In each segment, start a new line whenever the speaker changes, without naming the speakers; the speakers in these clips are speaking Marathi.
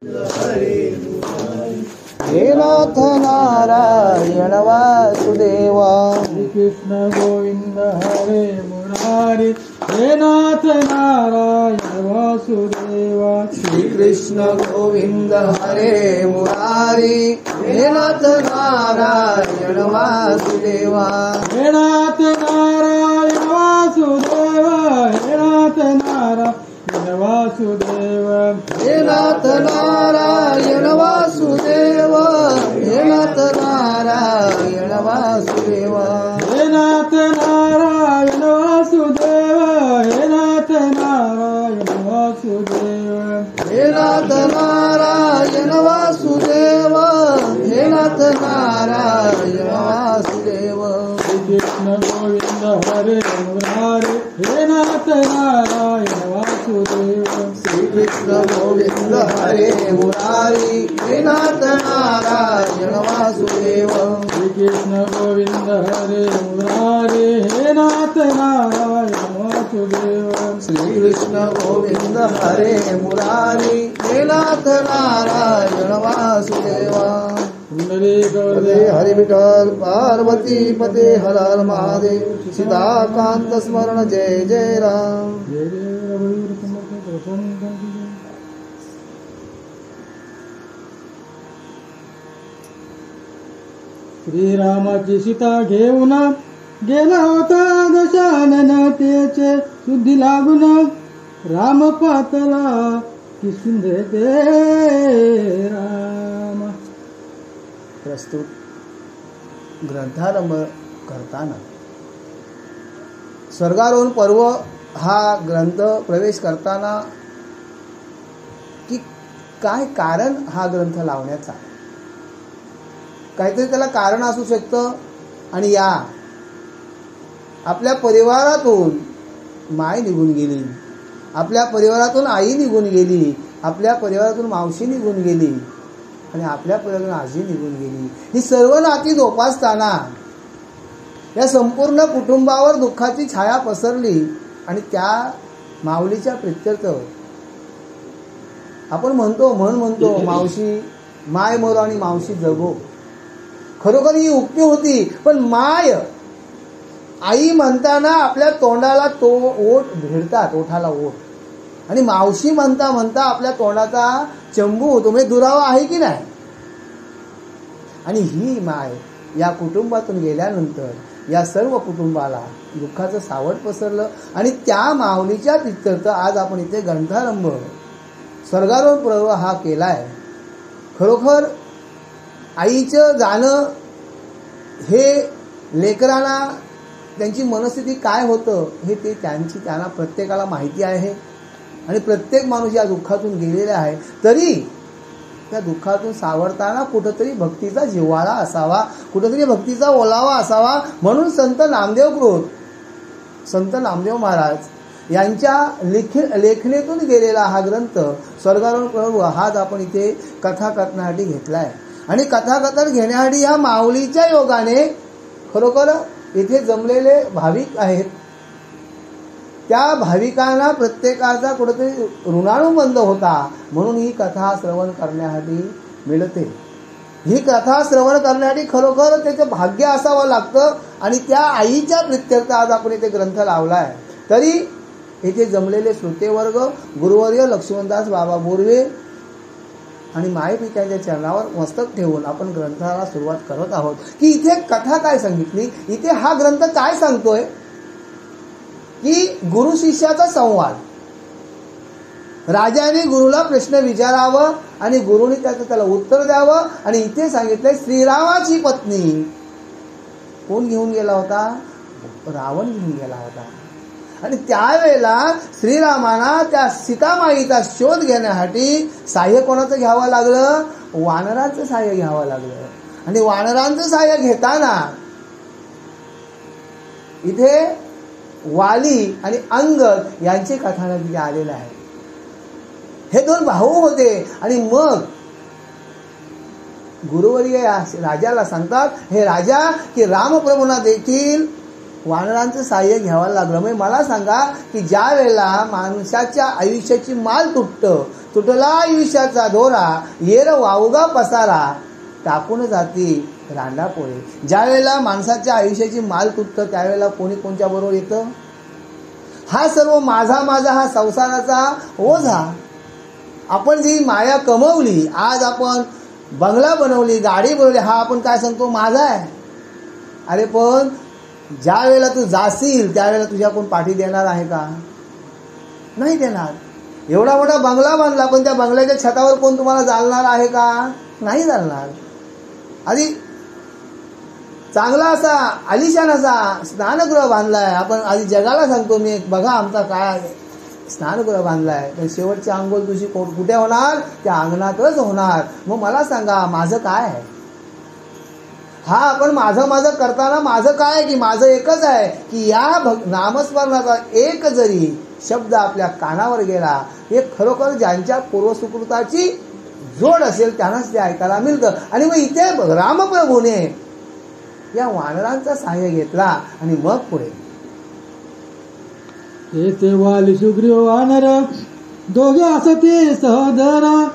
हे नाथ नारायण वासुदेवा
श्री कृष्ण गोविंद हरे मुरारी हे नाथ नारायण वासुदेवा
श्री कृष्ण गोविंद हरे मुरारी हे नाथ नारायण वासुदेवा
हे नाथ नारायण वासुदेवा हे नाथ नारायण वासुदेवा
हे नाथ नारायण वासुदेवा हे नाथ नारायण वासुदेवा
हे नाथ नारायण वासुदेवा हे नाथ नारायण वासुदेवा
हे नाथ नारायण वासुदेवा हे नाथ नारायण वासुदेवा
श्री कृष्ण गोविंद हरे मुरारी हे नाथ नारायण वासुदेवा
श्री कृष्ण गोविंद हरे मुरारी हे नाथ नारायण वासुदेवा
श्री कृष्ण गोविंद हरे मुरारी हे नाथ नारायण वासुदेवा
श्री कृष्ण गोविंद हरे मुरारी हे नाथ नारायण वासुदेवा
पुंडरी
हरे हरि विठ्ठल पार्वती पते हर हर महादेव सीताकांत स्मरण जय जय राम.
जय जय रघुवीर समर्थ प्रसन्न श्रीरामाची सीता घेऊन गेला होता दशानन त्याचे शुद्धी लागून राम पातला किसून देते राम.
प्रस्तुत ग्रंथारंभ करताना स्वर्गारोहण पर्व हा ग्रंथ प्रवेश करताना की काय कारण हा ग्रंथ लावण्याचा, काहीतरी त्याला कारण असू शकतं. आणि या आपल्या परिवारातून माय निघून गेली, आपल्या परिवारातून आई निघून गेली, आपल्या परिवारातून मावशी निघून गेली आणि आपल्या परिवारातून आजी निघून गेली. ही सर्व नाती जोपासताना या संपूर्ण कुटुंबावर दुःखाची छाया पसरली. आणि त्या माऊलीच्या प्रित्यर्थ आपण म्हणतो मावशी माय मोरो आणि मावशी जगो. खरोखर ही उक्ती होती, पण माय आई म्हणताना आपल्या तोंडाला तो ओठ भिडतात, ओठाला ओठ. आणि मावशी म्हणता म्हणता आपल्या तोंडाचा चंबू होतो, म्हणजे दुरावा आहे की नाही. आणि ही माय या कुटुंबातून गेल्यानंतर या सर्व कुटुंबाला दुःखाचं सावट पसरलं. आणि त्या माऊलीच्या प्रित्यर्थ आज आपण इथे ग्रंथारंभ स्वर्गारोहण पर्व हा केलाय. खरोखर आईचं जाणं हे लेकरांना त्यांची मनस्थिती काय होतं हे त्यांना प्रत्येकाला माहिती आहे. आणि प्रत्येक माणूस या दुःखातून गेलेला आहे. तरी त्या दुःखातून सावरताना कुठंतरी भक्तीचा जिव्हाळा असावा, कुठंतरी भक्तीचा ओलावा असावा. म्हणून संत नामदेव महाराज यांच्या लेखणीतून गेलेला हा ग्रंथ स्वर्गारोहण पर्व हाच आपण इथे कथा कथनासाठी घेतलाय. आणि कथाकथन घेण्यासाठी या माऊलीच्या योगाने खरोखर इथे जमलेले भाविक आहेत. त्या भाविकांना प्रत्येकाचा कुठेतरी ऋणानुबंध होता, म्हणून ही कथा श्रवण करण्यासाठी मिळते. ही कथा श्रवण करण्यासाठी खरोखर त्याचं भाग्य असावं लागतं. आणि त्या आईच्या प्रित्यर्थ आज आपण इथे ग्रंथ लावलाय. तरी इथे जमलेले श्रोतेवर्ग गुरुवर्य लक्ष्मणदास बाबा बोरवे आणि मायपित्यांच्या चरणावर मस्तक ठेवून आपण ग्रंथाला सुरुवात करत आहोत. की इथे कथा काय सांगितली, इथे हा ग्रंथ काय सांगतोय की गुरु शिष्याचा संवाद. राजाने गुरुला प्रश्न विचारावं आणि गुरुने त्याला उत्तर द्यावं. आणि इथे सांगितलंय श्रीरामाची पत्नी कोण घेऊन गेला होता, रावण घेऊन गेला होता. आणि त्यावेळेला श्रीरामाना त्या सीतामाईचा शोध घेण्यासाठी साह्य कोणाचं घ्यावं लागलं, वानरांचं साह्य घ्यावं लागलं. आणि वानरांचं साह्य घेताना इथे वाली आणि अंगद यांची कथानक तिथे आलेलं आहे. हे दोन भाऊ होते. आणि मग गुरुवर्य या राजाला सांगतात, हे राजा की रामप्रभूंना देखील वानरांचं सहाय्य घ्यावं लागलं. म्हणजे मला सांगा की ज्या वेळेला माणसाच्या आयुष्याची माल तुटला आयुष्याचा दोरा, येर वावगा पसारा, टाकून जाती रांडा पोळे. ज्या वेळेला माणसाच्या आयुष्याची माल तुटतं त्यावेळेला कोणी कोणत्या बरोबर येतं? हा सर्व माझा हा संसाराचा ओझा. आपण जी माया कमवली, आज आपण बंगला बनवली, गाडी बनवली, हा आपण काय सांगतो? माझा आहे. अरे पण ज्या वेळेला तू जाशील त्यावेळेला तुझ्या कोण पाठी देणार आहे का? नाही देणार. एवढा मोठा बंगला बांधला पण त्या बंगल्याच्या छतावर कोण तुम्हाला जाळणार आहे का? नाही जाळणार. आधी चांगला असा आलिशान असा स्नानगृह बांधलाय, आपण आधी जगाला सांगतो मी बघा आमचा काय स्नानगृह बांधलाय, पण शेवटची आंघोळ तुझी कुठे होणार? त्या अंगणातच होणार. मग मला सांगा माझं काय आहे? हा आपण माझं करताना माझं काय की माझं एकच आहे की या नामस्मरणाचा एक जरी शब्द आपल्या कानावर गेला, हे खरोखर ज्यांच्या पूर्वसुकृताची जोड असेल त्यांनाच ते ऐकायला मिळतं. आणि मग इथे रामप्रभूने या वानरांचा सहाय्य घेतला आणि मग पुढे
ते वाली सुग्रीव वानर दोघे असते सहोदरा,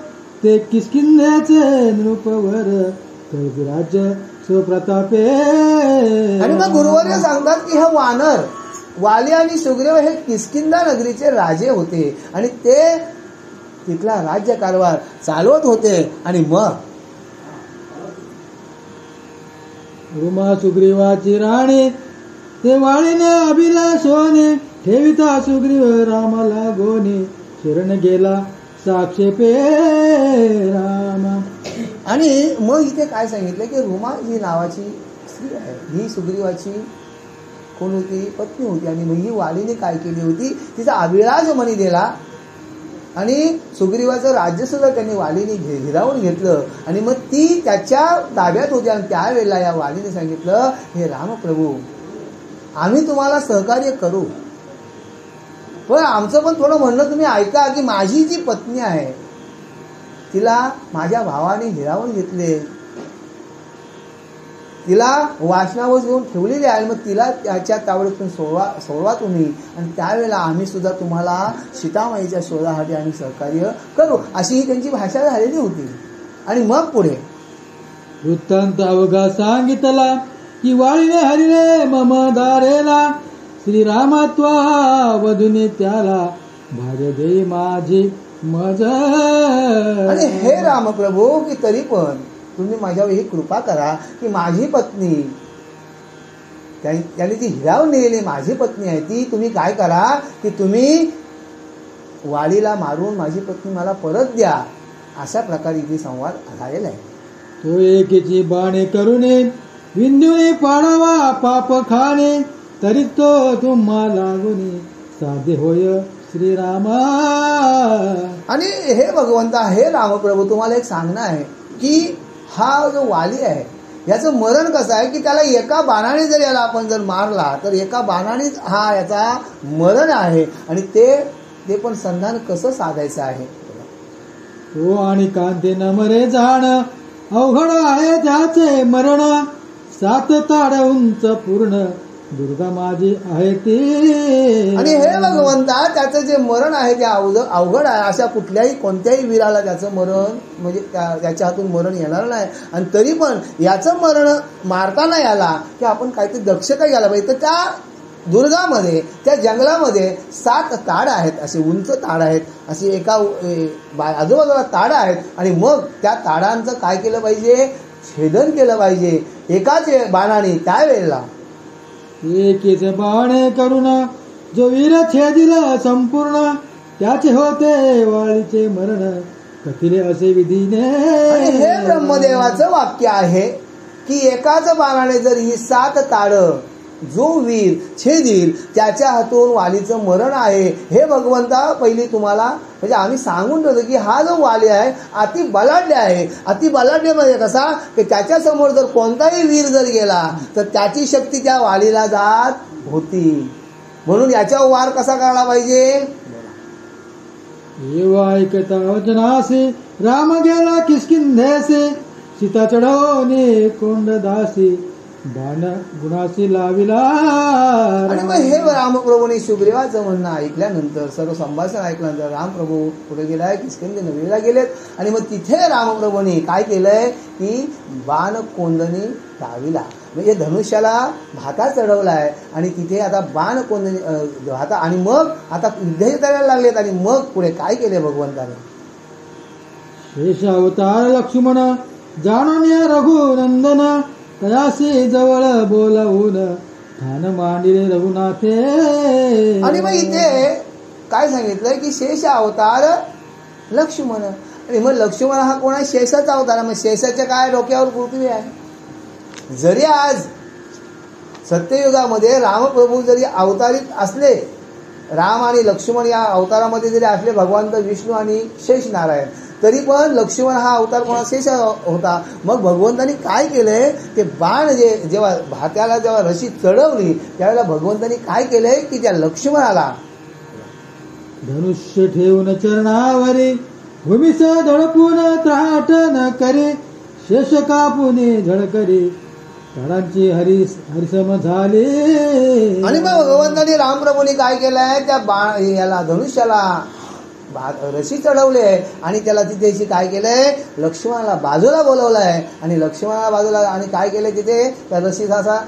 ते किष्किंध्याचे नृपवर राज्य सुप्रतापे.
आणि मग गुरुवर्य सांगतात की हे वानर वाली आणि सुग्रीव हे किष्किंधा नगरीचे राजे होते आणि ते तिथला राज्य कारभार चालवत होते. आणि मग
रुमा सुग्रीवाची राणी, ते वाळीने अभिलाषोने, ठेविता सुग्रीव रामाला गोनी, शरण गेला साक्षेपे रामा.
आणि मग इथे काय सांगितलं की रुमा ही नावाची स्त्री आहे, ही सुग्रीवाची कोण होती? पत्नी होती. आणि मग ही वालीने काय केली होती? तिचा अभिलाष मणी दिला आणि सुग्रीवाचं राज्य सुद्धा त्यांनी वालीने हिरावून घेतलं. आणि मग ती त्याच्या ताब्यात होती. आणि त्यावेळेला या वालीने सांगितलं, हे रामप्रभू आम्ही तुम्हाला सहकार्य करू, पण आमचं पण थोडं म्हणणं तुम्ही ऐका की माझी जी पत्नी आहे तिला माझ्या भावाने हिरावून घेतले, तिला वासनावर घेऊन ठेवलेली आहे. मग तिला त्याच्या तावडीतून सोडवा तुम्ही. आणि त्यावेळेला आम्ही सुद्धा तुम्हाला सीतामाईच्या शोधासाठी आम्ही सहकार्य करू, अशी ही त्यांची भाषा झालेली होती. आणि मग पुढे
वृत्तांत अवघा सांगितला की वाळीने हरिले मम दारेला, श्रीरामात्वा वधुने त्याला भार्य दे माझी मज.
आणि हे रामप्रभू की तरी पण तुम्ही माझ्यावर ही कृपा करा की माझी पत्नी त्यांनी ती हिरावून नेलेली माझी पत्नी आहे, ती तुम्ही काय करा की तुम्ही वालीला मारून माझी पत्नी मला परत द्या. अशा प्रकारे इथे संवाद झालेला आहे.
तो एकेची बाणे करुणे, विंदुने पाडावा पाप खाणे, तरी तो तुम्हा लागुनी साधे होय श्रीरामा. आणि
हे भगवंता हे रामप्रभू तुम्हाला एक सांगणं आहे की हा जो वाली आहे याचं मरण कसं आहे की त्याला एका बाणाने जर याला आपण जर मारला तर एका बाणाने हा याचा मरण आहे. आणि ते पण संधान कसं साधायचं आहे?
तो आणि कांते न मरे जाण, अवघड आहे त्याचे मरण, 7 ताड उंच पूर्ण दुर्गा माझी आहे ती.
आणि हे भगवंता त्याचं जे मरण आहे ते अवघड आहे. अशा कुठल्याही कोणत्याही वीराला त्याचं मरण म्हणजे त्याच्या हातून मरण येणार नाही. आणि तरी पण याचं मरण मारताना याला की आपण काहीतरी दक्षता घ्यायला पाहिजे. तर त्या दुर्गामध्ये त्या जंगलामध्ये 7 ताड आहेत, असे उंच ताड आहेत, असे एका आजूबाजूला ताड आहेत. आणि मग त्या ताडांचं काय केलं पाहिजे? छेदन केलं पाहिजे एकाच बाणाने. त्यावेळेला
एकीचे बाणे करून जो वीर छेदिला संपूर्ण, त्याचे होते वाळीचे मरण, कथिले असे विधीने.
हे ब्रह्मदेवाचं वाक्य आहे की एकाच बाणाने जर ही 7 ताड जो वीर छेदील त्याच्या हातून वालीचं मरण आहे. हे भगवंता पहिली तुम्हाला म्हणजे आम्ही सांगून ठेवतो की हा जो वाली आहे अति बलाढ्य आहे. अति बलाढ्य म्हणजे कसा की त्याच्या समोर जर कोणताही वीर जर गेला तर त्याची शक्ती त्या वालीला जात होती. म्हणून याच्यावर वार कसा करायला पाहिजे?
ऐकता वचनासी राम गेला किष्किंधेसे, सीता चढवणे कोंडदासी, बाण गुणाशी लाविला.
आणि मग हे रामप्रभूने सुग्रीवाचं म्हणणं ऐकल्यानंतर, सर्व संभाषण ऐकल्यानंतर रामप्रभू पुढे गेलाय, किष्किंधे नगरीला गेलेत. आणि मग तिथे रामप्रभूने काय केलंय की बाण कोंदणी लाविला, म्हणजे धनुष्याला भाता चढवलाय आणि तिथे आता बाण कोंदणी भाता. आणि मग आता युद्ध करायला लागलेत. आणि मग पुढे काय केले भगवंताने,
शेष अवतार लक्ष्मण जाणून रघुनंदन, तयासी जवळ बोलावून ठाण मांडिले रघुनाथे.
आणि मग इथे काय सांगितलंय की शेष अवतार लक्ष्मण. आणि मग लक्ष्मण हा कोण आहे, शेषाचा अवतार. मग शेषाच्या काय डोक्यावर पृथ्वी आहे. जरी आज सत्ययुगामध्ये रामप्रभू जरी अवतारित असले, राम आणि लक्ष्मण या अवतारामध्ये जरी असले भगवंत विष्णू आणि शेष नारायण, तरी पण लक्ष्मण हा अवतार कोणा शेष होता. मग भगवंतांनी काय केलंय, ते बाण जेव्हा भात्याला जेव्हा रशी चढवली त्यावेळेला भगवंतांनी काय केलंय की त्या लक्ष्मणाला
धनुष्य ठेवून चरणावरी, भूमीस धडपून त्राट न करे, शेष कापुने झळकरी, तडांची हरिसम झाले.
आणि मग भगवंतांनी रामप्रभूंनी काय केलंय, त्या याला धनुष्याला रशी चढवले आणि त्याला तिथे काय केलंय, लक्ष्मणाला बाजूला बोलवलंय. आणि लक्ष्मणाला बाजूला आणि काय केलंय, तिथे त्या रशीचा असा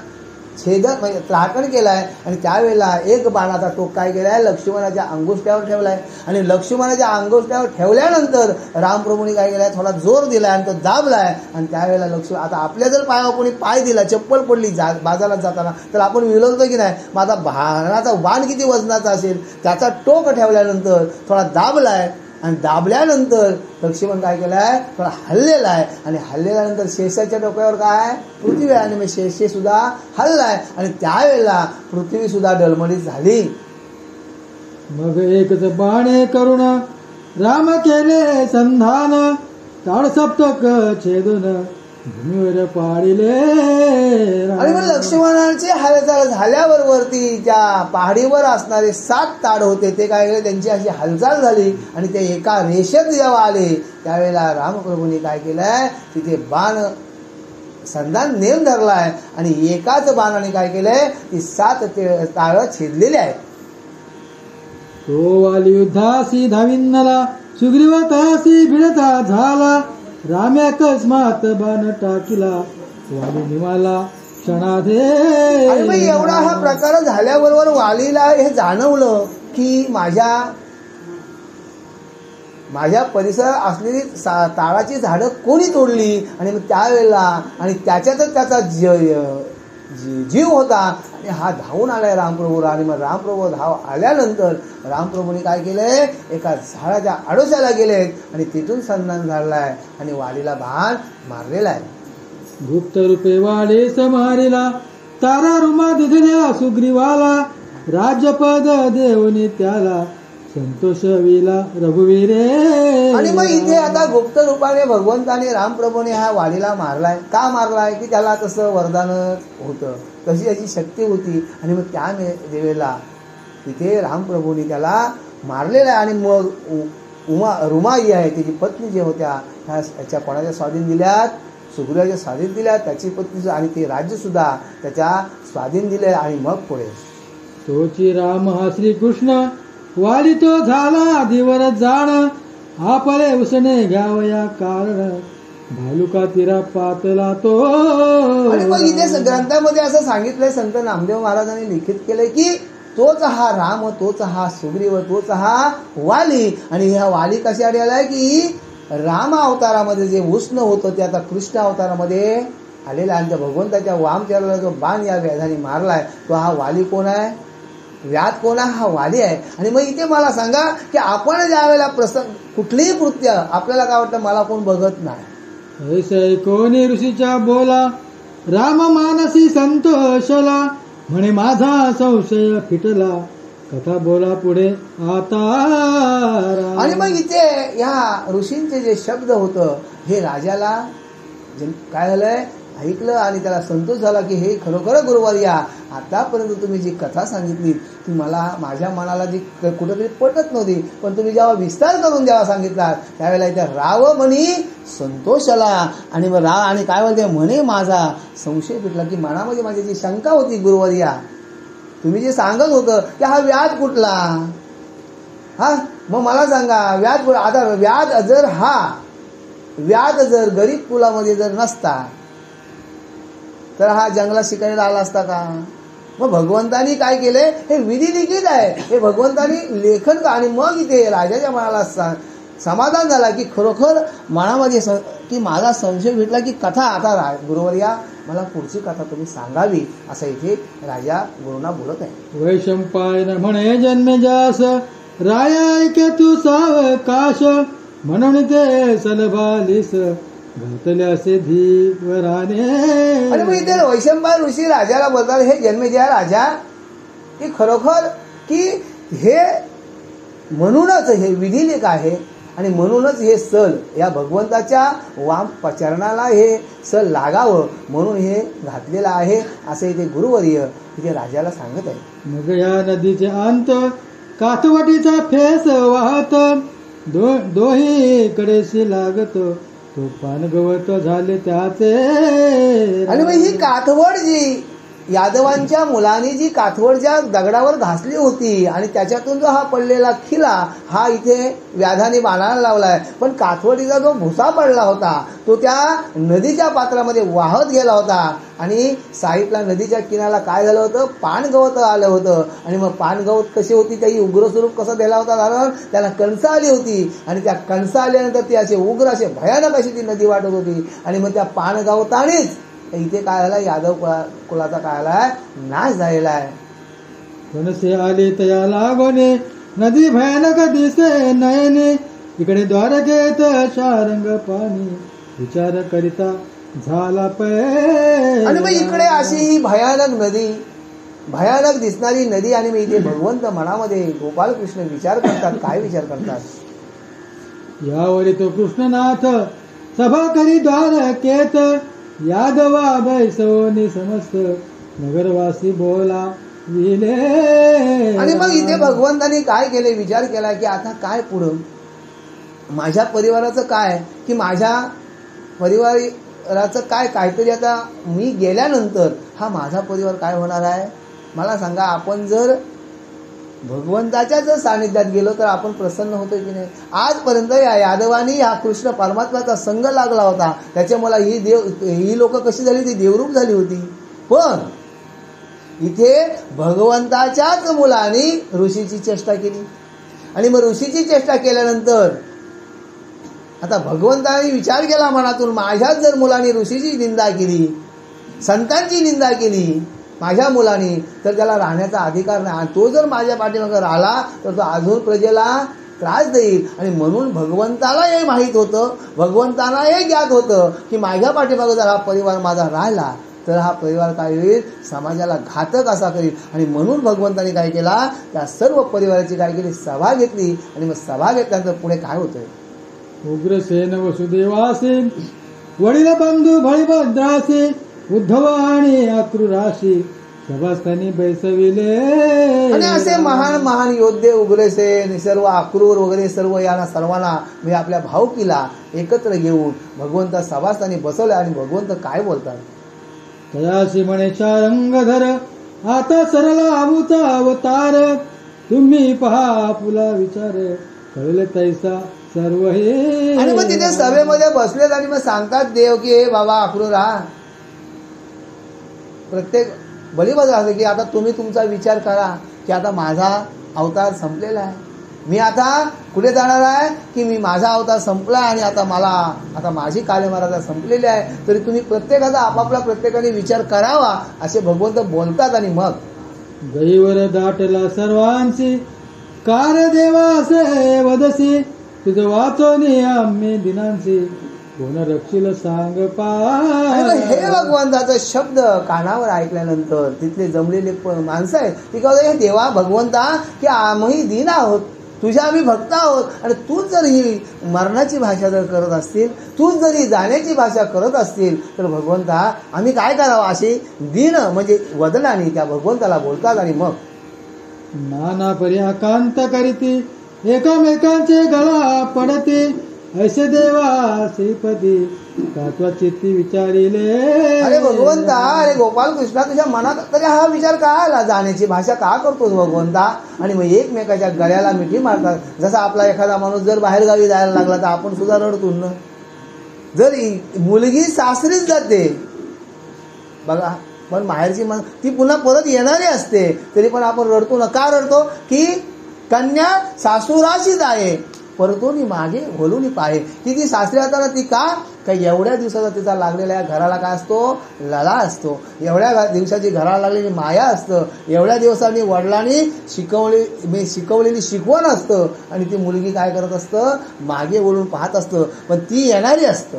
छेदक म्हणजे त्राटण केलाय. आणि त्यावेळेला एक बाणाचा टोक काय केलाय, लक्ष्मणाच्या अंगुष्ट्यावर ठेवलाय. आणि लक्ष्मणाच्या अंगुष्ट्यावर ठेवल्यानंतर रामप्रभूंनी काय केलाय, थोडा जोर दिलाय आणि तो दाबलाय. आणि त्यावेळेला लक्ष्मण, आता आपल्या जर पायावर कोणी पाय दिला, चप्पल पडली बाजारात जाताना, तर आपण विलवतो की नाही. मग आता बाणाचा बाण किती वजनाचा असेल, त्याचा टोक ठेवल्यानंतर थोडा दाबलाय. आणि दाबल्यानंतर लक्ष्मण काय केलाय, थोडा हल्लेला आहे. आणि हल्लेल्यानंतर शेषाच्या डोक्यावर काय पृथ्वी आहे. आणि मग शेष सुद्धा हल्लाय. आणि त्यावेळेला पृथ्वी सुद्धा डळमळीत झाली.
मग एकच बाणे करुण राम केले संधान, ताड सप्तक छेदून भूमीवर पाडिले.
आणि मग लक्ष्मणाची हालचाल झाल्याबरोबरती त्या पहाडीवर असणारे 7 ताड होते, ते काय केले, त्यांची अशी हालचाल झाली. आणि ते एका रेषेत जेव्हा आले त्यावेळेला रामप्रभूंनी काय केलंय, तिथे बाण संधान नेम धरलाय. आणि एकाच बाणाने काय केलंय, ती 7 ताळ छेदलेली आहेत.
तो वाली युद्धासी धाविन्नला, सुग्रीव तयासी भिडता झाला, राम्या अकस्मात बाण टाकिला, वाली निवाला क्षणाधे.
आणि मग एवढा हा प्रकार झाल्याबरोबर वालीला हे जाणवलं की माझ्या परिसरात असलेली ताळाची झाडं कोणी तोडली. आणि मग त्यावेळेला आणि त्याच्यातच त्याचा जीव होता. आणि हा धावून आलाय रामप्रभू. आणि मग रामप्रभू धाव आल्यानंतर रामप्रभूंनी काय केलंय, एका झाडाच्या आडोशाला गेलेत आणि तिथून संधान झालाय आणि वालीला बाण मारलेला आहे.
गुप्त रूपे वाले समारिला, तारा रुमा दिधल्या सुग्रीवाला, राजपद देवने त्याला, संतोष विला रघुवीरे.
आणि मग इथे आता गुप्त रूपाने भगवंताने रामप्रभूने हा वालीला मारलाय. का मारलाय की त्याला तसं वरदान होतं, तशी याची शक्ती होती. आणि मग त्या वेळेला तिथे रामप्रभूंनी त्याला मारलेला आहे. आणि मग रुमाई आहे त्याची पत्नी जे होत्या ह्याच्या कोणाच्या स्वाधीन दिल्यात, सुग्रीवाच्या स्वाधीन दिल्यात, त्याची पत्नी आणि ते राज्य सुद्धा त्याच्या स्वाधीन दिले. आणि मग पुढे
तोची राम हा श्रीकृष्ण, वाली तो झाला दिवर जाण, आपले उसने घ्यावया कारण, भालुका तिरा पातला तो.
आणि मग इथे ग्रंथामध्ये असं सांगितलंय, संत नामदेव महाराजांनी लिखित केलंय की तोच हा राम, तोच हा सुग्रीव, तोच हा वाली. आणि ह्या वाली कशासाठी आलाय की राम अवतारामध्ये जे उष्ण होतं ते आता कृष्ण अवतारामध्ये आलेलं आहे. आणि त्या भगवंताच्या वामचरणाला जो बाण या व्याधाने मारलाय तो हा वाली कोण आहे, व्याध कोण आहे, हा वाली आहे. आणि मग इथे मला सांगा की आपण ज्या वेळेला कुठलीही कृत्य आपल्याला काय वाटतं, मला कोण बघत नाही,
ऐसे कोणी ऋषीच्या बोला, राम मानसी संतोषला, म्हणे माझा संशय फिटला, कथा बोला पुढे आता.
आणि मग इथे ह्या ऋषींचे जे शब्द होतं हे राजाला काय झालंय ऐकलं आणि त्याला संतोष झाला की हे खरोखर गुरुवर्या, आतापर्यंत तुम्ही जी कथा सांगितली ती मला माझ्या मनाला जी कुठेतरी पटत नव्हती, पण तुम्ही जेव्हा विस्तार करून जेव्हा सांगितला त्यावेळेला इथे राव म्हणी संतोषाला. आणि मग आणि काय बोलते म्हणे माझा संशय फिटला, की मनामध्ये माझी जी शंका होती गुरुवर्या, तुम्ही जे सांगत होतं की हा व्याध कुठला, हा मग मला सांगा व्याध. आता व्याध जर गरीब कुलामध्ये जर नसता तर हा जंगलात शिकायला आला असता का? मग भगवंतानी काय केले, हे विधी लिखित आहे, हे भगवंतानी लेखन का. आणि मग इथे राजाच्या मनाला समाधान झाला की खरोखर मनामध्ये की माझा संशय भेटला की कथा आता गुरुवर्या मला पुढची कथा तुम्ही सांगावी, असं इथे राजा गुरुना बोलत आहे.
वैशंपायन म्हणे जन्मेजास, राया ऐके तू सावकाश, म्हणून ते सलभालीस घातल्यासे धीवराने.
आणि मग इथे वैशंपायन ऋषी राजाला बोलतात, हे जन्मेजय राजा, की खरोखर की हे म्हणूनच हे विधिलेख आहे आणि म्हणूनच हे सल या भगवंताच्या चरणाला हे सल लागावं म्हणून हे घातलेलं आहे, असं इथे गुरुवर्य इथे राजाला सांगत आहे.
मग या नदीचे अंत कातवटीचा फेस वाहत, दोही कडेशी लागत, तो पानगवत झाले त्याचे.
आणि मग ही काथवड जी यादवांच्या मुलांनी जी काथवड ज्या दगडावर घासली होती आणि त्याच्यातून जो हा पडलेला खिला हा इथे व्याधाने बाणाला लावलाय, पण काथवडीचा जो भुसा पडला होता तो त्या नदीच्या पात्रामध्ये वाहत गेला होता. आणि साईडला नदीच्या किनाऱ्याला काय झालं होतं, पानगवत आलं होतं. आणि मग पानगवत कशी होती, त्याही उग्र स्वरूप कसं दिला होता, कारण त्याला कणसं आली होती आणि त्या कणसं आल्यानंतर ती असे उग्र असे भयानक अशी ती नदी वाटत होती. आणि मग त्या पानगवतानेच इथे काय झाला, यादव कुलाचा काय झालाय, नाश झालेला आहे.
कणसे आले तया लागोने, नदी भयानक दिसे नयने, इकडे द्वारकेत शारंग पाणी, विचार करिता झाला पै.
आणि मग इकडे अशी ही भयानक नदी, भयानक दिसणारी नदी. आणि मग इथे भगवंत मनामध्ये गोपालकृष्ण विचार करतात. काय विचार करतात,
यावरी तो कृष्णनाथ सभा करी द्वारकेत, यादवा बैसवनी समस्त नगरवासी बोला विले.
आणि मग इथे भगवंतानी काय केले, विचार केला की आता काय पुढं, माझ्या परिवाराचं काय, की माझ्या परिवाराचं काय, काहीतरी आता मी गेल्यानंतर हा माझा परिवार काय होणार आहे. मला सांगा, आपण जर भगवंताच्या जर सानिध्यात गेलो तर आपण प्रसन्न होतो की नाही. आजपर्यंत या यादवानी हा कृष्ण परमात्म्याचा संग लागला होता, त्याच्यामुळे ही लोक कशी झाली, ती देवरूप झाली होती. पण इथे भगवंताच्याच मुलांनी ऋषीची चेष्टा केली. आणि मग ऋषीची चेष्टा केल्यानंतर आता भगवंताने विचार केला मनातून, माझ्याच जर मुलांनी ऋषीची निंदा केली, संतांची निंदा केली माझ्या मुलांनी, तर त्याला राहण्याचा अधिकार नाही. आणि तो जर माझ्या पाठीमागे राहिला तर तो अजून प्रजेला त्रास देईल. आणि म्हणून भगवंताला हे माहीत होतं, भगवंताला हे ज्ञात होतं की माझ्या पाठीमागे जर हा परिवार माझा राहिला तर हा परिवार काय होईल, समाजाला घातक असा करील. आणि म्हणून भगवंताने काय केला, त्या सर्व परिवाराची काय केली, सभा घेतली. आणि मग सभा घेतल्यानंतर पुढे काय होतंय,
उग्रसेन वसुदेवासे, वडील बंधू बळीभद्रासे, उद्धव आणि अक्रूराशी सभास्थानी बैसविले.
आणि असे महान महान योद्धे उग्रसेन, सर्व अक्रूर वगैरे सर्व यांना सर्वांना मी आपल्या भाऊकीला एकत्र घेऊन भगवंत सभास्थानी बसवले. आणि भगवंत काय बोलतात,
तयाशी म्हणे शारंगधर, आता सरला आमुचा अवतार, तुम्ही पहा फुला विचार, कळले तैसा सर्व हे.
आणि मग तिथे सभेमध्ये बसलेत आणि मग सांगतात देव की हे बाबा अक्रूरा, प्रत्येक बळीभद्र असं की आता तुम्ही तुमचा विचार करा की आता माझा अवतार संपलेला आहे, मी आता कुठे जाणार आहे, की मी माझा अवतार संपला आणि आता माझी कार्यमर्यादा संपलेली आहे. तरी तुम्ही प्रत्येकाचा आपापला प्रत्येकाने विचार करावा असे भगवंत बोलतात. आणि मग
गईवर दाटला सर्वांची, कार देवा असे वदसी, तुझं वाचोनी आम्ही दिनांची, कोण रक्षील सांग पाय.
हे भगवंताचा शब्द कानावर ऐकल्यानंतर तिथले जमलेले माणसं आहेत ती काय, हे देवा भगवंता की आम्ही दीन आहोत, तुझ्या आम्ही भक्त आहोत. आणि तूच जर ही मरणाची भाषा जर करत असतील, तूच जर ही जाण्याची भाषा करत असतील तर भगवंता आम्ही काय करावं, अशी दीन म्हणजे वदनाने त्या भगवंताला बोलतात. आणि मग
नाना परी आकांत करीती, एकामेकांचे गळा पडते, ऐसे देवा श्रीपती का चित्ती विचारिले.
अरे भगवंता, अरे गोपाल कृष्णा, तुझ्या मनात तरी हा विचार का आला? जाण्याची भाषा का करतोस भगवंता? आणि मग एकमेकाच्या गळ्याला मिठी मारतात. जसा आपला एखादा माणूस जर बाहेर गावी जायला लागला तर आपण सुद्धा रडतो ना. जर मुलगी सासरीच जाते बघा, पण माहेरची ती पुन्हा परत येणारी असते, तरी पण आपण रडतो ना. का रडतो? की कन्या सासुराशीच आहे, परतून मागे घोलून पाहे. की ती सासरी जाताना ती का काही एवढ्या दिवसाचा तिचा लागलेल्या घराला काय असतो? लळा असतो. एवढ्या दिवसाची घराला लागलेली माया असतं. एवढ्या दिवसांनी वडिलांनी शिकवलेली शिकवण असतं. आणि ती मुलगी काय करत असतं? मागे वळून पाहत असतं, पण ती येणारी असतं.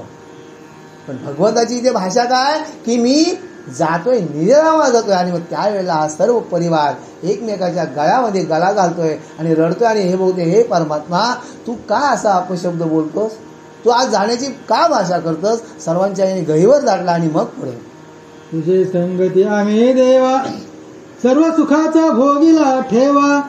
पण भगवंताची इथे भाषा काय? की मी जातोय, निरामा जातोय. आणि मग त्यावेळेला हा सर्व परिवार एकमेकाच्या गळ्यामध्ये गळा घालतोय आणि रडतोय आणि हे बोलतोय, हे परमात्मा, तू का असा अपशब्द बोलतोस? तू आज जाण्याची का भाषा करतोस? सर्वांच्या याने गहिवर दाटला. आणि मग पुढे,
तुझे संगती आम्ही देवा, सर्व सुखाचा भोगीला ठेवा.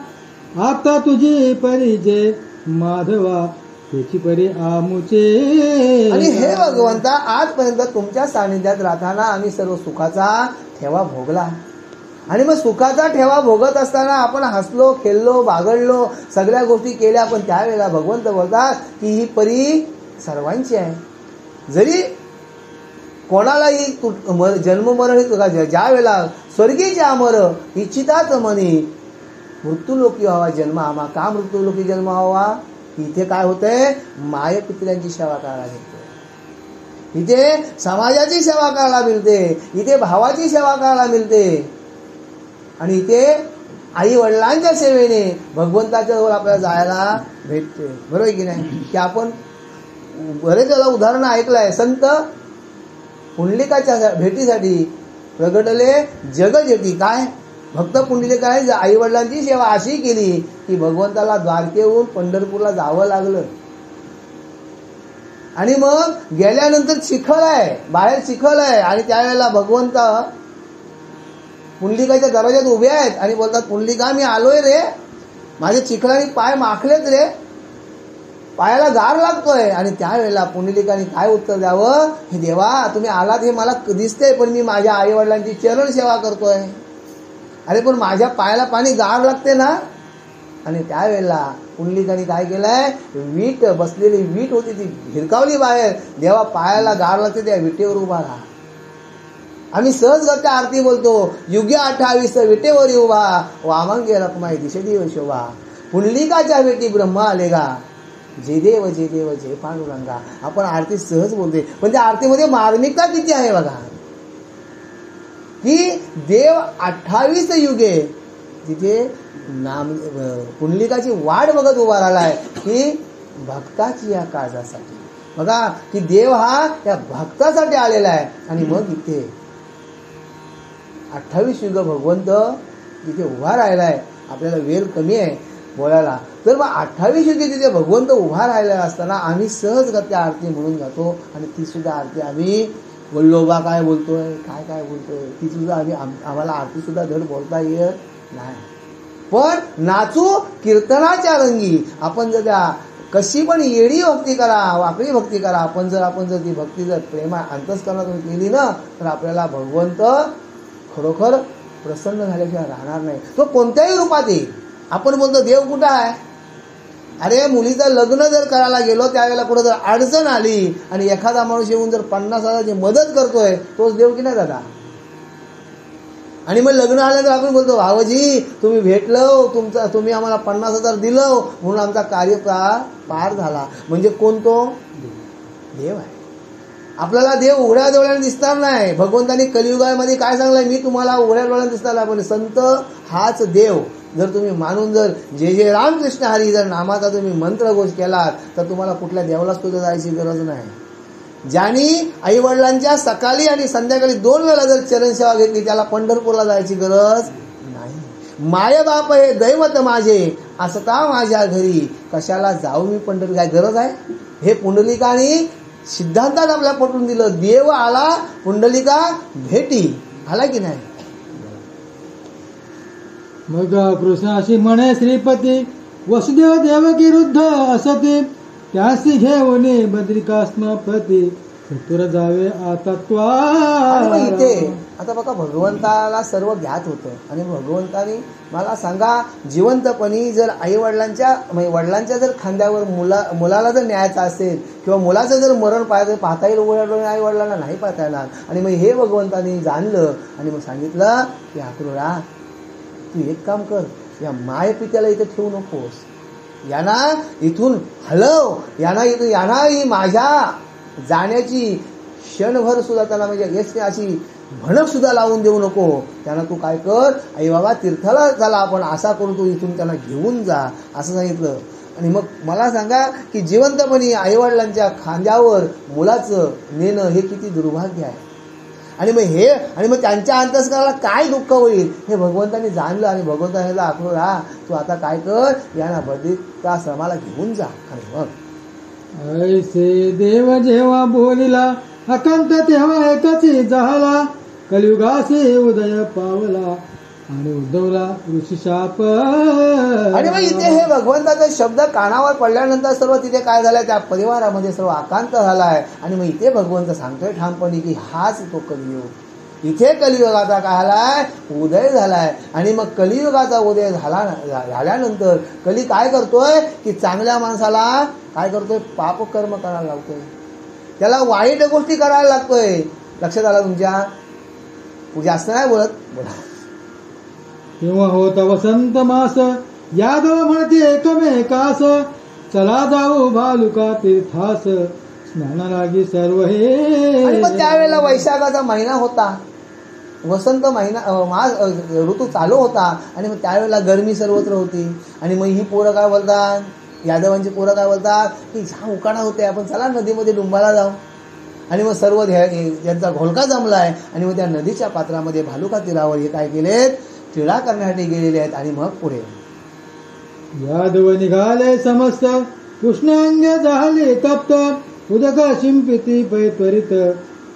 आता तुझी परिचय माधवा, त्याची परी आमुचे.
आणि हे भगवंता, आजपर्यंत तुमच्या सानिध्यात राहताना आम्ही सर्व सुखाचा ठेवा भोगला. आणि मग सुखाचा ठेवा भोगत असताना आपण हसलो, खेळलो, बागडलो, सगळ्या गोष्टी केल्या. पण त्यावेळेला भगवंत बोलतात की ही परी सर्वांची आहे. जरी कोणालाही जन्म मरण ज्या वेळेला स्वर्गीचे अमर इच्छितात मनी, मृत्यूलोकी व्हावा जन्म आम्हा. का मृत्यूलोकी जन्म व्हावा? इथे काय होतंय? माय पितऱ्यांची सेवा करायला मिळते, इथे समाजाची सेवा करायला मिळते, इथे भावाची सेवा करायला मिळते. आणि इथे आई वडिलांच्या सेवेने भगवंताच्या जवळ आपल्याला जायला भेटते. बरोबर आहे की नाही? की आपण बरेच वेळा उदाहरण ऐकलंय. संत पुंडलिकाच्या भेटीसाठी प्रगटले जगजेती. काय भक्त पुंडलिकाने आई वडिलांची सेवा अशी केली की भगवंताला द्वारकेहून पंढरपूरला जावं लागलं. आणि मग गेल्यानंतर चिखल आहे, बाहेर चिखल आहे. आणि त्यावेळेला भगवंत पुंडलिकाच्या दरवाज्यात उभे आहेत आणि बोलतात, पुंडलिका, मी आलोय रे, माझे चिखलाने पाय माखलेत रे, पायाला गार लागतोय. आणि त्यावेळेला पुंडलिकाने काय उत्तर द्यावं? हे देवा, तुम्ही आलात हे मला दिसतंय, पण मी माझ्या आई वडिलांची चरण सेवा करतोय. अरे पण माझ्या पायाला पाणी गार लागते ना. आणि त्यावेळेला पुंडलिकाने काय केलंय? वीट, बसलेली वीट होती ती भिरकावली बाहेर. देवा, पायाला गार लागते, त्या विटेवर उभा राहा. आम्ही सहजगत्या आरती बोलतो, युगे 28 विटेवर उभा, वामंगे रखमाई दिशेदेव शोभा. पुंडलिकाच्या भेटी ब्रह्मा आलेगा, जय देव जय देव जय पांडुरंगा. आपण आरती सहज बोलते, पण त्या आरतीमध्ये मार्मिकता किती आहे बघा. की देव 28 युगे तिथे नाम पुंडलिकाची वाट बघत उभा राहिलाय की भक्ताची या काळजासाठी. बघा की देव हा त्या भक्तासाठी आलेला आहे. आणि मग इथे 28 युग भगवंत तिथे उभा राहिलाय. आपल्याला वेळ कमी आहे बोलायला, तर मग 28 युगे तिथे भगवंत उभा राहिलेला असताना आम्ही सहजगत्या आरती म्हणून जातो. आणि ती सुद्धा आरती आम्ही वल्लोबा काय बोलतोय, काय काय बोलतोय, ती सुद्धा आम्हाला आरती सुद्धा धड बोलता येत नाही. पण नाचू कीर्तनाच्या रंगी. आपण जर त्या कशी पण येडी भक्ती करा, वाकडी भक्ती करा, आपण जर ती भक्ती जर प्रेमा अंतस्करणातून केली ना, तर आपल्याला भगवंत खरोखर प्रसन्न झाल्याशिवाय राहणार नाही. तो कोणत्याही रूपात येईल. आपण बोलतो देव कुठं आहे? अरे मुलीचं लग्न जर करायला गेलो त्यावेळेला कुठं जर अडचण आली आणि एखादा माणूस येऊन जर 50,000ची मदत करतोय, तोच देव की नाही दादा? आणि मग लग्न आल्यानंतर आपण बोलतो, भावजी तुम्ही भेटलो, तुम्ही आम्हाला 50,000 दिलं म्हणून आमचा कार्य पार झाला. म्हणजे कोण? तो देव आहे. आपल्याला देव उघड्या डोळ्याने दिसणार नाही. भगवंतांनी कलियुगामध्ये काय सांगलंय? मी तुम्हाला उघड्या डोळ्याने दिसणार नाही, पण संत हाच देव. जर तुम्ही मानून जर जय जय रामकृष्ण हरी जर नामाचा तुम्ही मंत्रघोष केलात तर तुम्हाला कुठल्या देवाला सुद्धा जायची गरज नाही. ज्यांनी आई वडिलांच्या सकाळी आणि संध्याकाळी 2 वेळा जर चरणसेवा घेतली त्याला पंढरपूरला जायची गरज नाही. माय बाप हे दैवत माझे असता माझ्या घरी, कशाला जाऊ मी पंढरी? काय गरज आहे? हे पुंडलिकाने सिद्धांतात आपल्या पटवून दिलं. देव आला, पुंडलिका भेटी आला की नाही?
मग कृष्ण अशी म्हणे श्रीपती, वसुदेव देवकी रुद्ध असते, त्यासी घेऊन बद्रिकास्मपती सत्वर जावे आता
आणि मग इथे
त्वा.
आता बघा भगवंताला सर्व ज्ञात होतं आणि भगवंतानी मला सांगा जिवंतपणी जर आई वडिलांच्या म्हणजे वडिलांच्या जर खांद्यावर मुलाला जर न्यायचा असेल किंवा मुलाचं जर मरण पाहता येईल आई वडिलांना नाही पाहता येणार. आणि मग हे भगवंतानी जाणलं आणि मग सांगितलं की अक्रूरा तू एक काम कर, या माय पित्याला इथे ठेवू नकोस, यांना इथून हलव, यांना ही माझ्या जाण्याची क्षणभर सुद्धा त्यांना म्हणजे अशी भणक सुद्धा लावून देऊ नको. त्यांना तू काय कर, आई बाबा तीर्थाला झाला आपण असा करून तू इथून त्यांना घेऊन जा असं सांगितलं. आणि मग मला सांगा की जिवंतपणी आईवडिलांच्या खांद्यावर मुलाचं नेणं हे किती दुर्भाग्य आहे. आणि मग त्यांच्या अंतस्कराला काय दुःख होईल हे भगवंतानी जाणलं. आणि भगवंताने अक्रूरा तू आता काय कर, यांना बद्रिकाश्रमाला घेऊन जा. आणि मग
ऐसे देव जेव्हा बोलिला अकंत तेव्हा एकची झाला, कलियुगासे उदय पावला आणि उद्धवला ऋषिशाप.
आणि मग इथे हे भगवंताचे शब्द कानावर पडल्यानंतर सर्व तिथे काय झालंय, त्या परिवारामध्ये सर्व आकांत झालाय. आणि मग इथे भगवंत सांगतोय ठामपणे की हाच तो कलियुग, इथे कलियुगाचा काय झालाय, उदय झालाय. आणि मग कलियुगाचा उदय झाल्यानंतर कली काय करतोय की चांगल्या माणसाला काय करतोय, पापकर्म करायला लावतोय, त्याला वाईट गोष्टी करायला लागतोय. लक्षात आलं तुमच्या? जास्त नाही बोलत, बोला.
तेव्हा होता वसंत मास, यादव म्हणते एकमेकास, चला जाऊ भालुका तीर्थास, स्नाना लागी सर्व हे.
आणि मग त्यावेळेला वैशाखाचा महिना होता, वसंत महिना ऋतू चालू होता. आणि मग त्यावेळेला गरमी सर्वत्र होती. आणि मग ही पोरं काय बोलतात, यादवांची पोरं काय बोलतात की छान उकाणा होते, आपण चला नदीमध्ये डुंबाला जाऊ. आणि मग सर्व ज्यांचा घोळका जमलाय आणि मग त्या नदीच्या पात्रामध्ये भालुका तीरावर हे काय केलेत, क्रीडा करण्यासाठी गेलेले आहेत. आणि मग पुढे
यादव निघाले समस्त, कृष्णांग झाले तप्त, उदक शिंपिती पै त्वरित,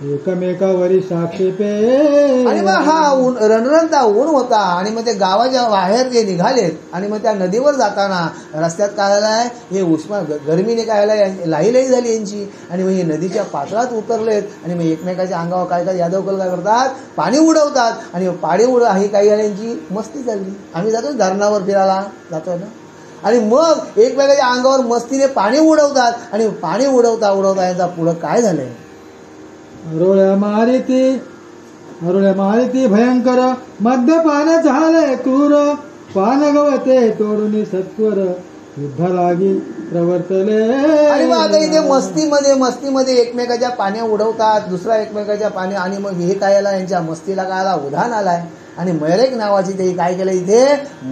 एकमेकावरी साक्षेपे.
आणि मग हा रणरणता ऊन होता. आणि मग ते गावाच्या बाहेर जे निघालेत आणि मग त्या नदीवर जाताना रस्त्यात काय झालाय, हे उष्मा गरमीने काय झालाय, लाही झाली यांची. आणि मग हे नदीच्या पात्रात उतरलेत. आणि मग एकमेकाच्या अंगावर काय यादवकल काय करतात, पाणी उडवतात. आणि पाणी ही काही यांची मस्ती चालली. आम्ही जातो धरणावर फिरायला जातोय ना, आणि मग एकमेकाच्या अंगावर मस्तीने पाणी उडवतात. आणि पाणी उडवता यांचा पुढं काय झालंय,
अरोळ्या मारिती भयंकर, मद्यपान झाले क्रूर, पान गवते तोडून सत्वर, युद्ध लागी प्रवर्तले.
आणि मग आता इथे मस्तीमध्ये एकमेकाच्या पाण्या उडवतात, दुसरा एकमेकाच्या पाणी. आणि मग हे काय आला, यांच्या मस्तीला काय आला, उधाण आलाय. आणि मैरेक नावाची ते काय केलं, इथे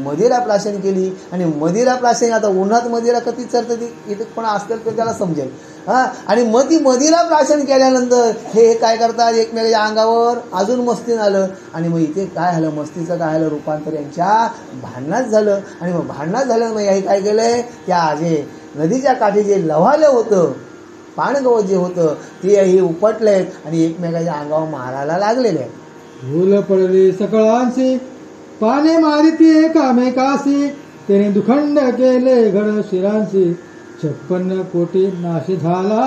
मदिरा प्राशन केली. आणि मदिरा प्राशन, आता उन्हात मदिरा कधी चरतं ती, इथे कोण असतील तर त्याला समजेल. आणि मग ती मदिरा प्राशन केल्यानंतर हे काय करतात, एकमेकाच्या अंगावर अजून मस्ती आलं. आणि मग इथे काय झालं, मस्तीचं काय झालं, रूपांतर यांच्या भांडणात झालं. आणि मग भांडणात झालं मग हे काय केलंय, त्या जे नदीच्या काठी जे लव्हालं होतं, पाणगवत जे होतं ते हे उपटलेत आणि एकमेकाच्या अंगावर मारायला लागलेले आहेत.
भूल पडली सकळांशी, पाने मारिती एकामेकाशी, त्याने दुखंड केले घड शिरांशी, 56 कोटी नाश झाला.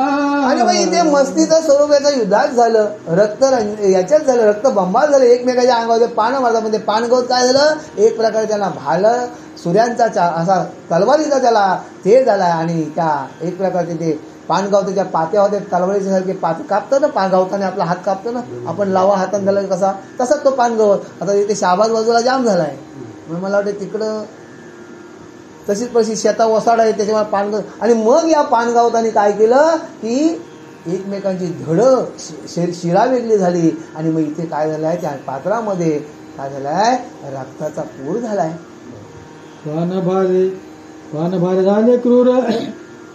आणि मग इथे मस्तीचं स्वरूप याचं युद्धात झालं, रक्त याच्यात झालं, रक्त बंबाळ झालं. एकमेकाच्या अंगावर पान मारतात. म्हणजे पानगवत काय झालं, एक प्रकारे त्यांना भालं सूर्यांचा असा तलवारीचा त्याला ते झाला. आणि त्या एक प्रकारचे ते पानगावताच्या पात्या होते, तलवारीच्या सारखे पाते कापतं ना, पानगावताने आपला हात कापतो ना आपण, लावा हाताने झाला कसा, तसाच तो पानगवत. आता इथे शाबाज बाजूला जाम झालाय. मग मला वाटतं तिकडं तशीच पशी शेता वसाड आहे, त्याच्यामुळे पानगाव. आणि मग या पानगावताने काय केलं की एकमेकांची धड शिरा वेगळी झाली. आणि मग इथे काय झालंय, त्या पात्रामध्ये काय झालाय, रक्ताचा पूर झालाय.
पान भारे झाले क्रूर,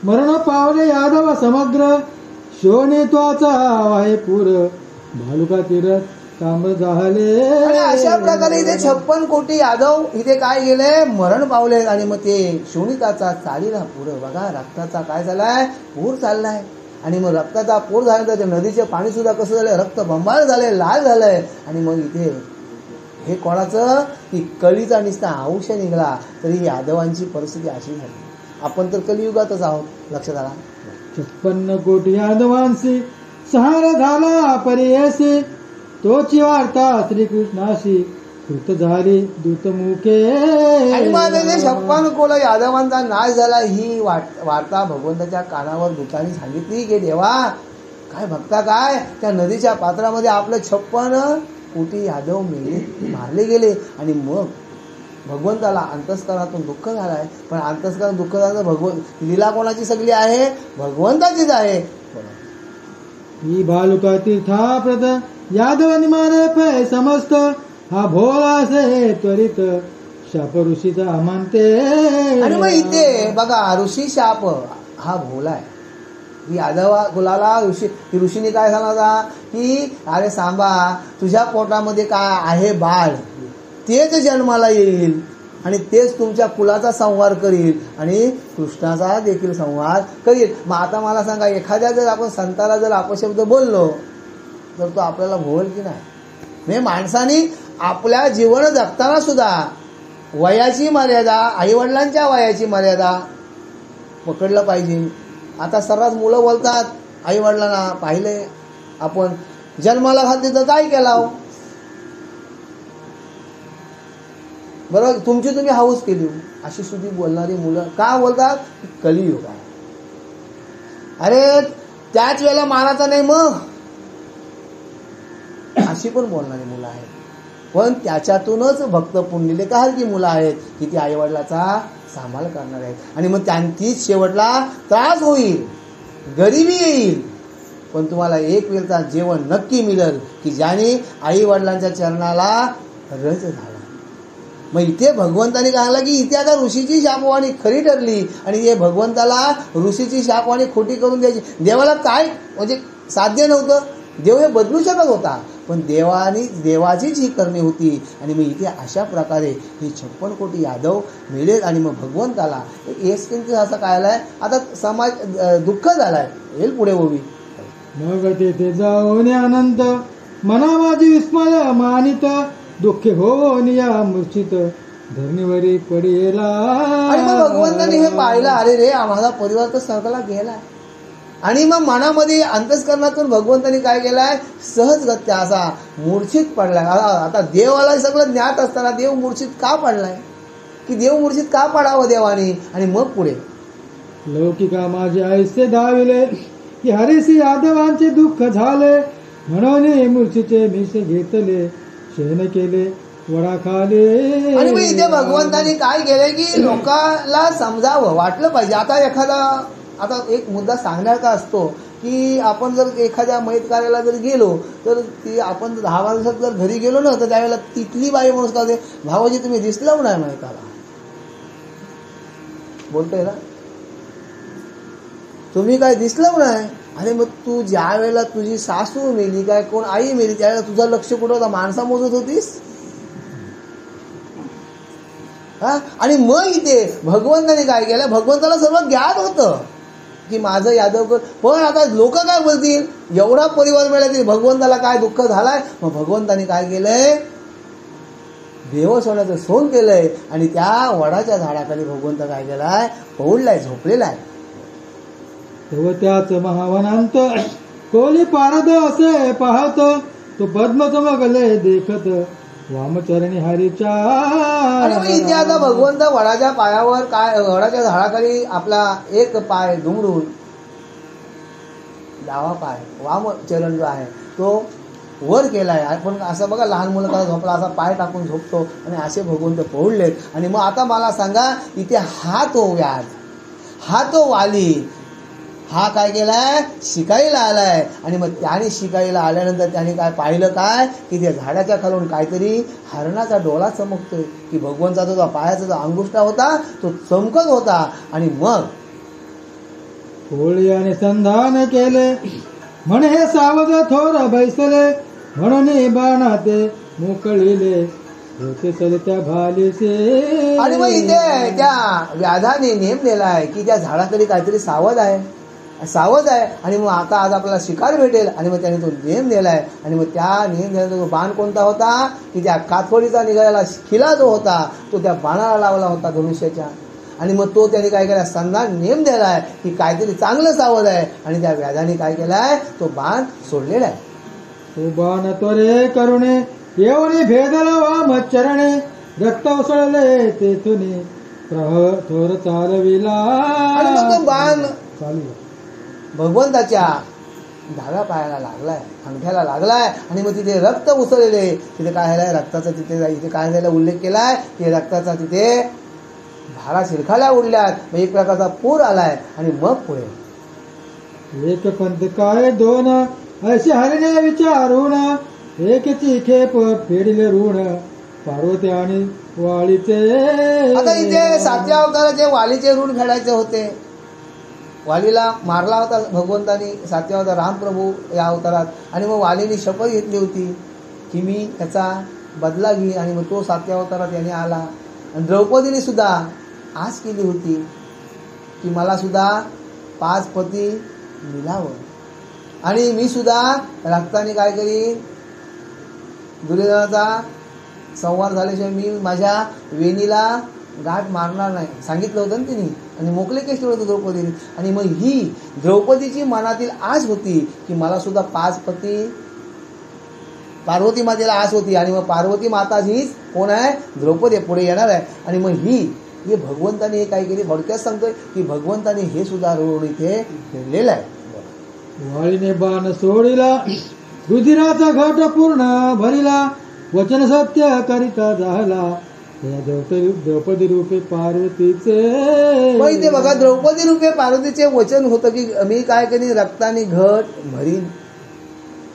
मरण पावले यादव समग्र, शोणित्वाचा आहे पूर, भालुका तीर तांब झाले.
आणि अशा प्रकारे इथे 56 कोटी यादव इथे काय गेले, मरण पावले. आणि मग ते शोणिताचा चालीला पुढं बघा, रक्ताचा काय झालाय, पूर चाललाय. आणि मग रक्ताचा पूर झाल्यानंतर ते नदीचे पाणी सुद्धा कसं झालंय, रक्त बंबाळ झालंय, लाल झालंय. आणि मग इथे हे कोणाचं की कळीचा निस्ता अंश निघाला. तरी यादवांची परिस्थिती अशी झाली. आपण तर कलियुगातच आहोत, लक्षात आला.
56 कोटी यादवांशी सहार झाला परियसी, तोची वार्ता श्रीकृष्णाशी कृत झाली दूतमुखे.
आणि मग ते 56 कोटी यादवांचा नाश झाला ही वार्ता भगवंताच्या कानावर दूतांनी सांगितली की देवा काय भक्ता काय त्या नदीच्या पात्रामध्ये आपले 56 कोटी यादव मारले गेले. आणि मग भगवंताला अंतस्करणातून दुःख झालाय. पण अंतस्करण दुःख झालं, लीला कोणाची सगळी आहे? भगवंताचीच आहे.
ही भालुका तीर्था प्रद यादव मारे फै समस्त, हा भोला से त्वरित शाप ऋषीचा मानते.
आणि मग इथे बघा ऋषी शाप हा भोला आहे. यादव कुलाला ऋषीने काय सांगितलं की अरे सांबा तुझ्या पोटामध्ये काय आहे बाळ, तेच जन्माला येईल आणि तेच तुमच्या कुलाचा संहार करील आणि कृष्णाचा देखील संहार करील. मग आता मला सांगा, एखाद्या जर आपण संताला जर अपशब्द बोललो तर तो आपल्याला भोवल की नाही? म्हणजे माणसाने आपल्या जीवन जगताना सुद्धा वयाची मर्यादा, आईवडिलांच्या वयाची मर्यादा पकडलं पाहिजे. आता सर्रास मुलं बोलतात आईवडिलांना, पाहिले आपण जन्माला घातली तर काय केला हो, बरोबर तुमची तुम्ही हाऊस केली, अशी सुद्धा बोलणारी मुलं का बोलतात? कलियुग आहे. अरे त्याच वेळेला मारायचा नाही मग, अशी पण बोलणारी मुलं आहेत. पण त्याच्यातूनच भक्त पुंडलिकासारखी मुलं आहेत की ती आईवडिलाचा सांभाळ करणार आहेत. आणि मग त्यांचीच शेवटला त्रास होईल, गरिबी येईल, पण तुम्हाला एक वेळचा जेवण नक्की मिळेल की ज्याने आई वडिलांच्या चरणाला रज झाला. मग इथे भगवंताने सांगला की इथे आता ऋषीची शापवाणी खरी ठरली आणि हे भगवंताला ऋषीची शापवाणी खोटी करून द्यायची. देवाला काय म्हणजे साध्य नव्हतं, देव हे बदलू शकत होता, पण देवाचीच ही करणी होती. आणि मग इथे अशा प्रकारे ही 56 कोटी यादव मिळेल. आणि मग भगवंताला एक असं कळालंय, आता समाज दुःख झालाय, येईल पुढे होवी.
मग तेथे जाऊन अनंत मना माझी विस्मय मानित, दुःखे होऊन या मूर्छित धरणीवरी पडेला.
आणि मग भगवंताने हे पाहिलं, अरे रे माझा परिवार तर सगळा गेलाय. आणि मग मनामध्ये अंतस्करणातून भगवंताने काय केलाय, सहजगत्या असा मूर्छित पडलाय. आता देवाला सगळं ज्ञात असताना देव मूर्छित का पडलाय, की देव मूर्छित का पडावं देवाने. आणि मग पुढे
लौकिका माझे ऐसे धाविले, की हरीसी यादवांचे दुःख झाले, म्हणून मूर्छिचे मिसे घेतले, शयन केले वडाखाले.
आणि मग इथे भगवंताने काय केलंय की लोकांना समजावं, वाटलं पाहिजे. आता एक मुद्दा सांगण्याचा असतो की आपण जर एखाद्या मैत कार्याला जर गेलो तर ती आपण 10 वाजता जर घरी गेलो ना तर त्यावेळेला तिथली बाई म्हणून का होते, भावाजी तुम्ही दिसलं नाही मैताला, बोलतोय ना, तुम्ही काय दिसलं नाही. अरे मग तू ज्या वेळेला तुझी सासू मेली काय कोण आई मेली त्यावेळेला तुझं लक्ष कुठं होता, माणसा मोजत होतीस. आणि मग इथे भगवंताने काय केलं, भगवंताला सर्व ज्ञात होतं की माझं यादव, पण आता लोक काय बोलतील, एवढा परिवार मिळाला तरी भगवंताला काय दुःख झालाय. मग भगवंताने काय केलंय, देव सोन्याचं सोन केलंय आणि त्या वडाच्या झाडाखाली भगवंत काय केलाय, पौडलाय, झोपलेला आहे.
तेव्हा त्याच महावनांत कोली पारद असे पाहत, तो पद्म चमकले देखत वामचरणी हरीच्या.
आणि मग इथे आता भगवंत वडाच्या पायावर काय, वडाच्या झाडाखाली आपला एक पाय दुमडून, डावा पाय वामचरण जो आहे तो वर केलाय. पण असं बघा लहान मुलं का झोपला असा पाय टाकून झोपतो आणि असे भगवंत पौडलेत. आणि मग आता मला सांगा, इथे हा तो व्याध, हा तो वाली, हा काय केलाय, शिकायला आलाय. आणि मग त्याने शिकायला आल्यानंतर त्याने काय पाहिलं काय, की त्या झाडाच्या खालून काहीतरी हरणाचा डोळा चमकतोय, की भगवंताचा जो पायाचा जो अंगुष्ठा होता तो चमकत होता. आणि मग
कोळ्याने संधान केले, म्हणे हे सावध थोर बैसले, म्हणून बाणाते मोकळिले होते चलत्या भालीचे.
आणि मग इथे त्या व्याधाने नेम दिलाय की त्या झाडाखाली काहीतरी सावध आहे. आणि मग आता आज आपल्याला शिकार भेटेल. आणि मग त्याने तो नेम दिलाय. आणि मग त्या नेम दिला तो बाण कोणता होता, की त्या कातवडीचा निघालेला खिला जो होता तो त्या बाणाला लावला होता धनुष्याच्या. आणि मग तो त्याने काय केला, संधान नेम दिलाय की काहीतरी चांगलं सावध आहे, आणि त्या व्याधाने काय केलाय, तो बाण सोडलेला आहे.
तो बाण त्वरे करुणे येऊनी भेदला वामचरणे, रक्त उसळले तेथुनी थोर चालविला.
आणि मग तो बाण
चालू
भगवंताच्या डाव्या पायाला लागलाय, अंगठ्याला लागलाय, आणि मग तिथे रक्त उसळलेले, तिथे काय झालंय, रक्ताचा इथे काय झाला उल्लेख केलाय की रक्ताचा तिथे धारा शिरखाल्या उडल्यात, मग एक प्रकारचा पूर आलाय. आणि मग पुढे
एक पंथ काय दोन असे हरिणे विचारून, एकची खेप फेडिले ऋण पार्वती आणि वालीचे.
आता इथे 7व्या अवताराचे वालीचे ऋण फेडायचे होते. वालीला मारला होता भगवंतानी 7व्या अवतार रामप्रभू या अवतारात, आणि मग वालीने शपथ घेतली होती की मी त्याचा बदला घेईन, आणि मग तो 7व्या अवतारात याने आला. आणि द्रौपदीने सुद्धा आस केली होती की मला सुद्धा 5 पती मिळावं, आणि मी सुद्धा रक्ताने काय करीन, दुर्योधनाचा संवार झाल्याशिवाय मी माझ्या वेणीला गाठ मारणार नाही, सांगितलं होतं ना तिने, आणि मोकळे केस ठेवलं होतं द्रौपदीने. आणि मग ही द्रौपदीची मनातील आस होती की मला सुद्धा 5 पती, पार्वती मातेला आस होती, आणि मग पार्वती माता हीच कोण आहे, द्रौपदी पुढे येणार आहे. आणि मग हे भगवंताने हे काय केली, थोडक्यात सांगतोय की भगवंताने हे सुद्धा ऋण इथे फेडलेलं आहे.
वाळीने बाण सोडिला, रुधिराचा घट पूर्ण भरिला, वचन सत्य करिता झाला, द्रौपदी रूपे पार्वतीचे.
मग इथे बघा, द्रौपदी रूपे पार्वतीचे वचन होतं की मी काय करीन, रक्ताने घट भरीन.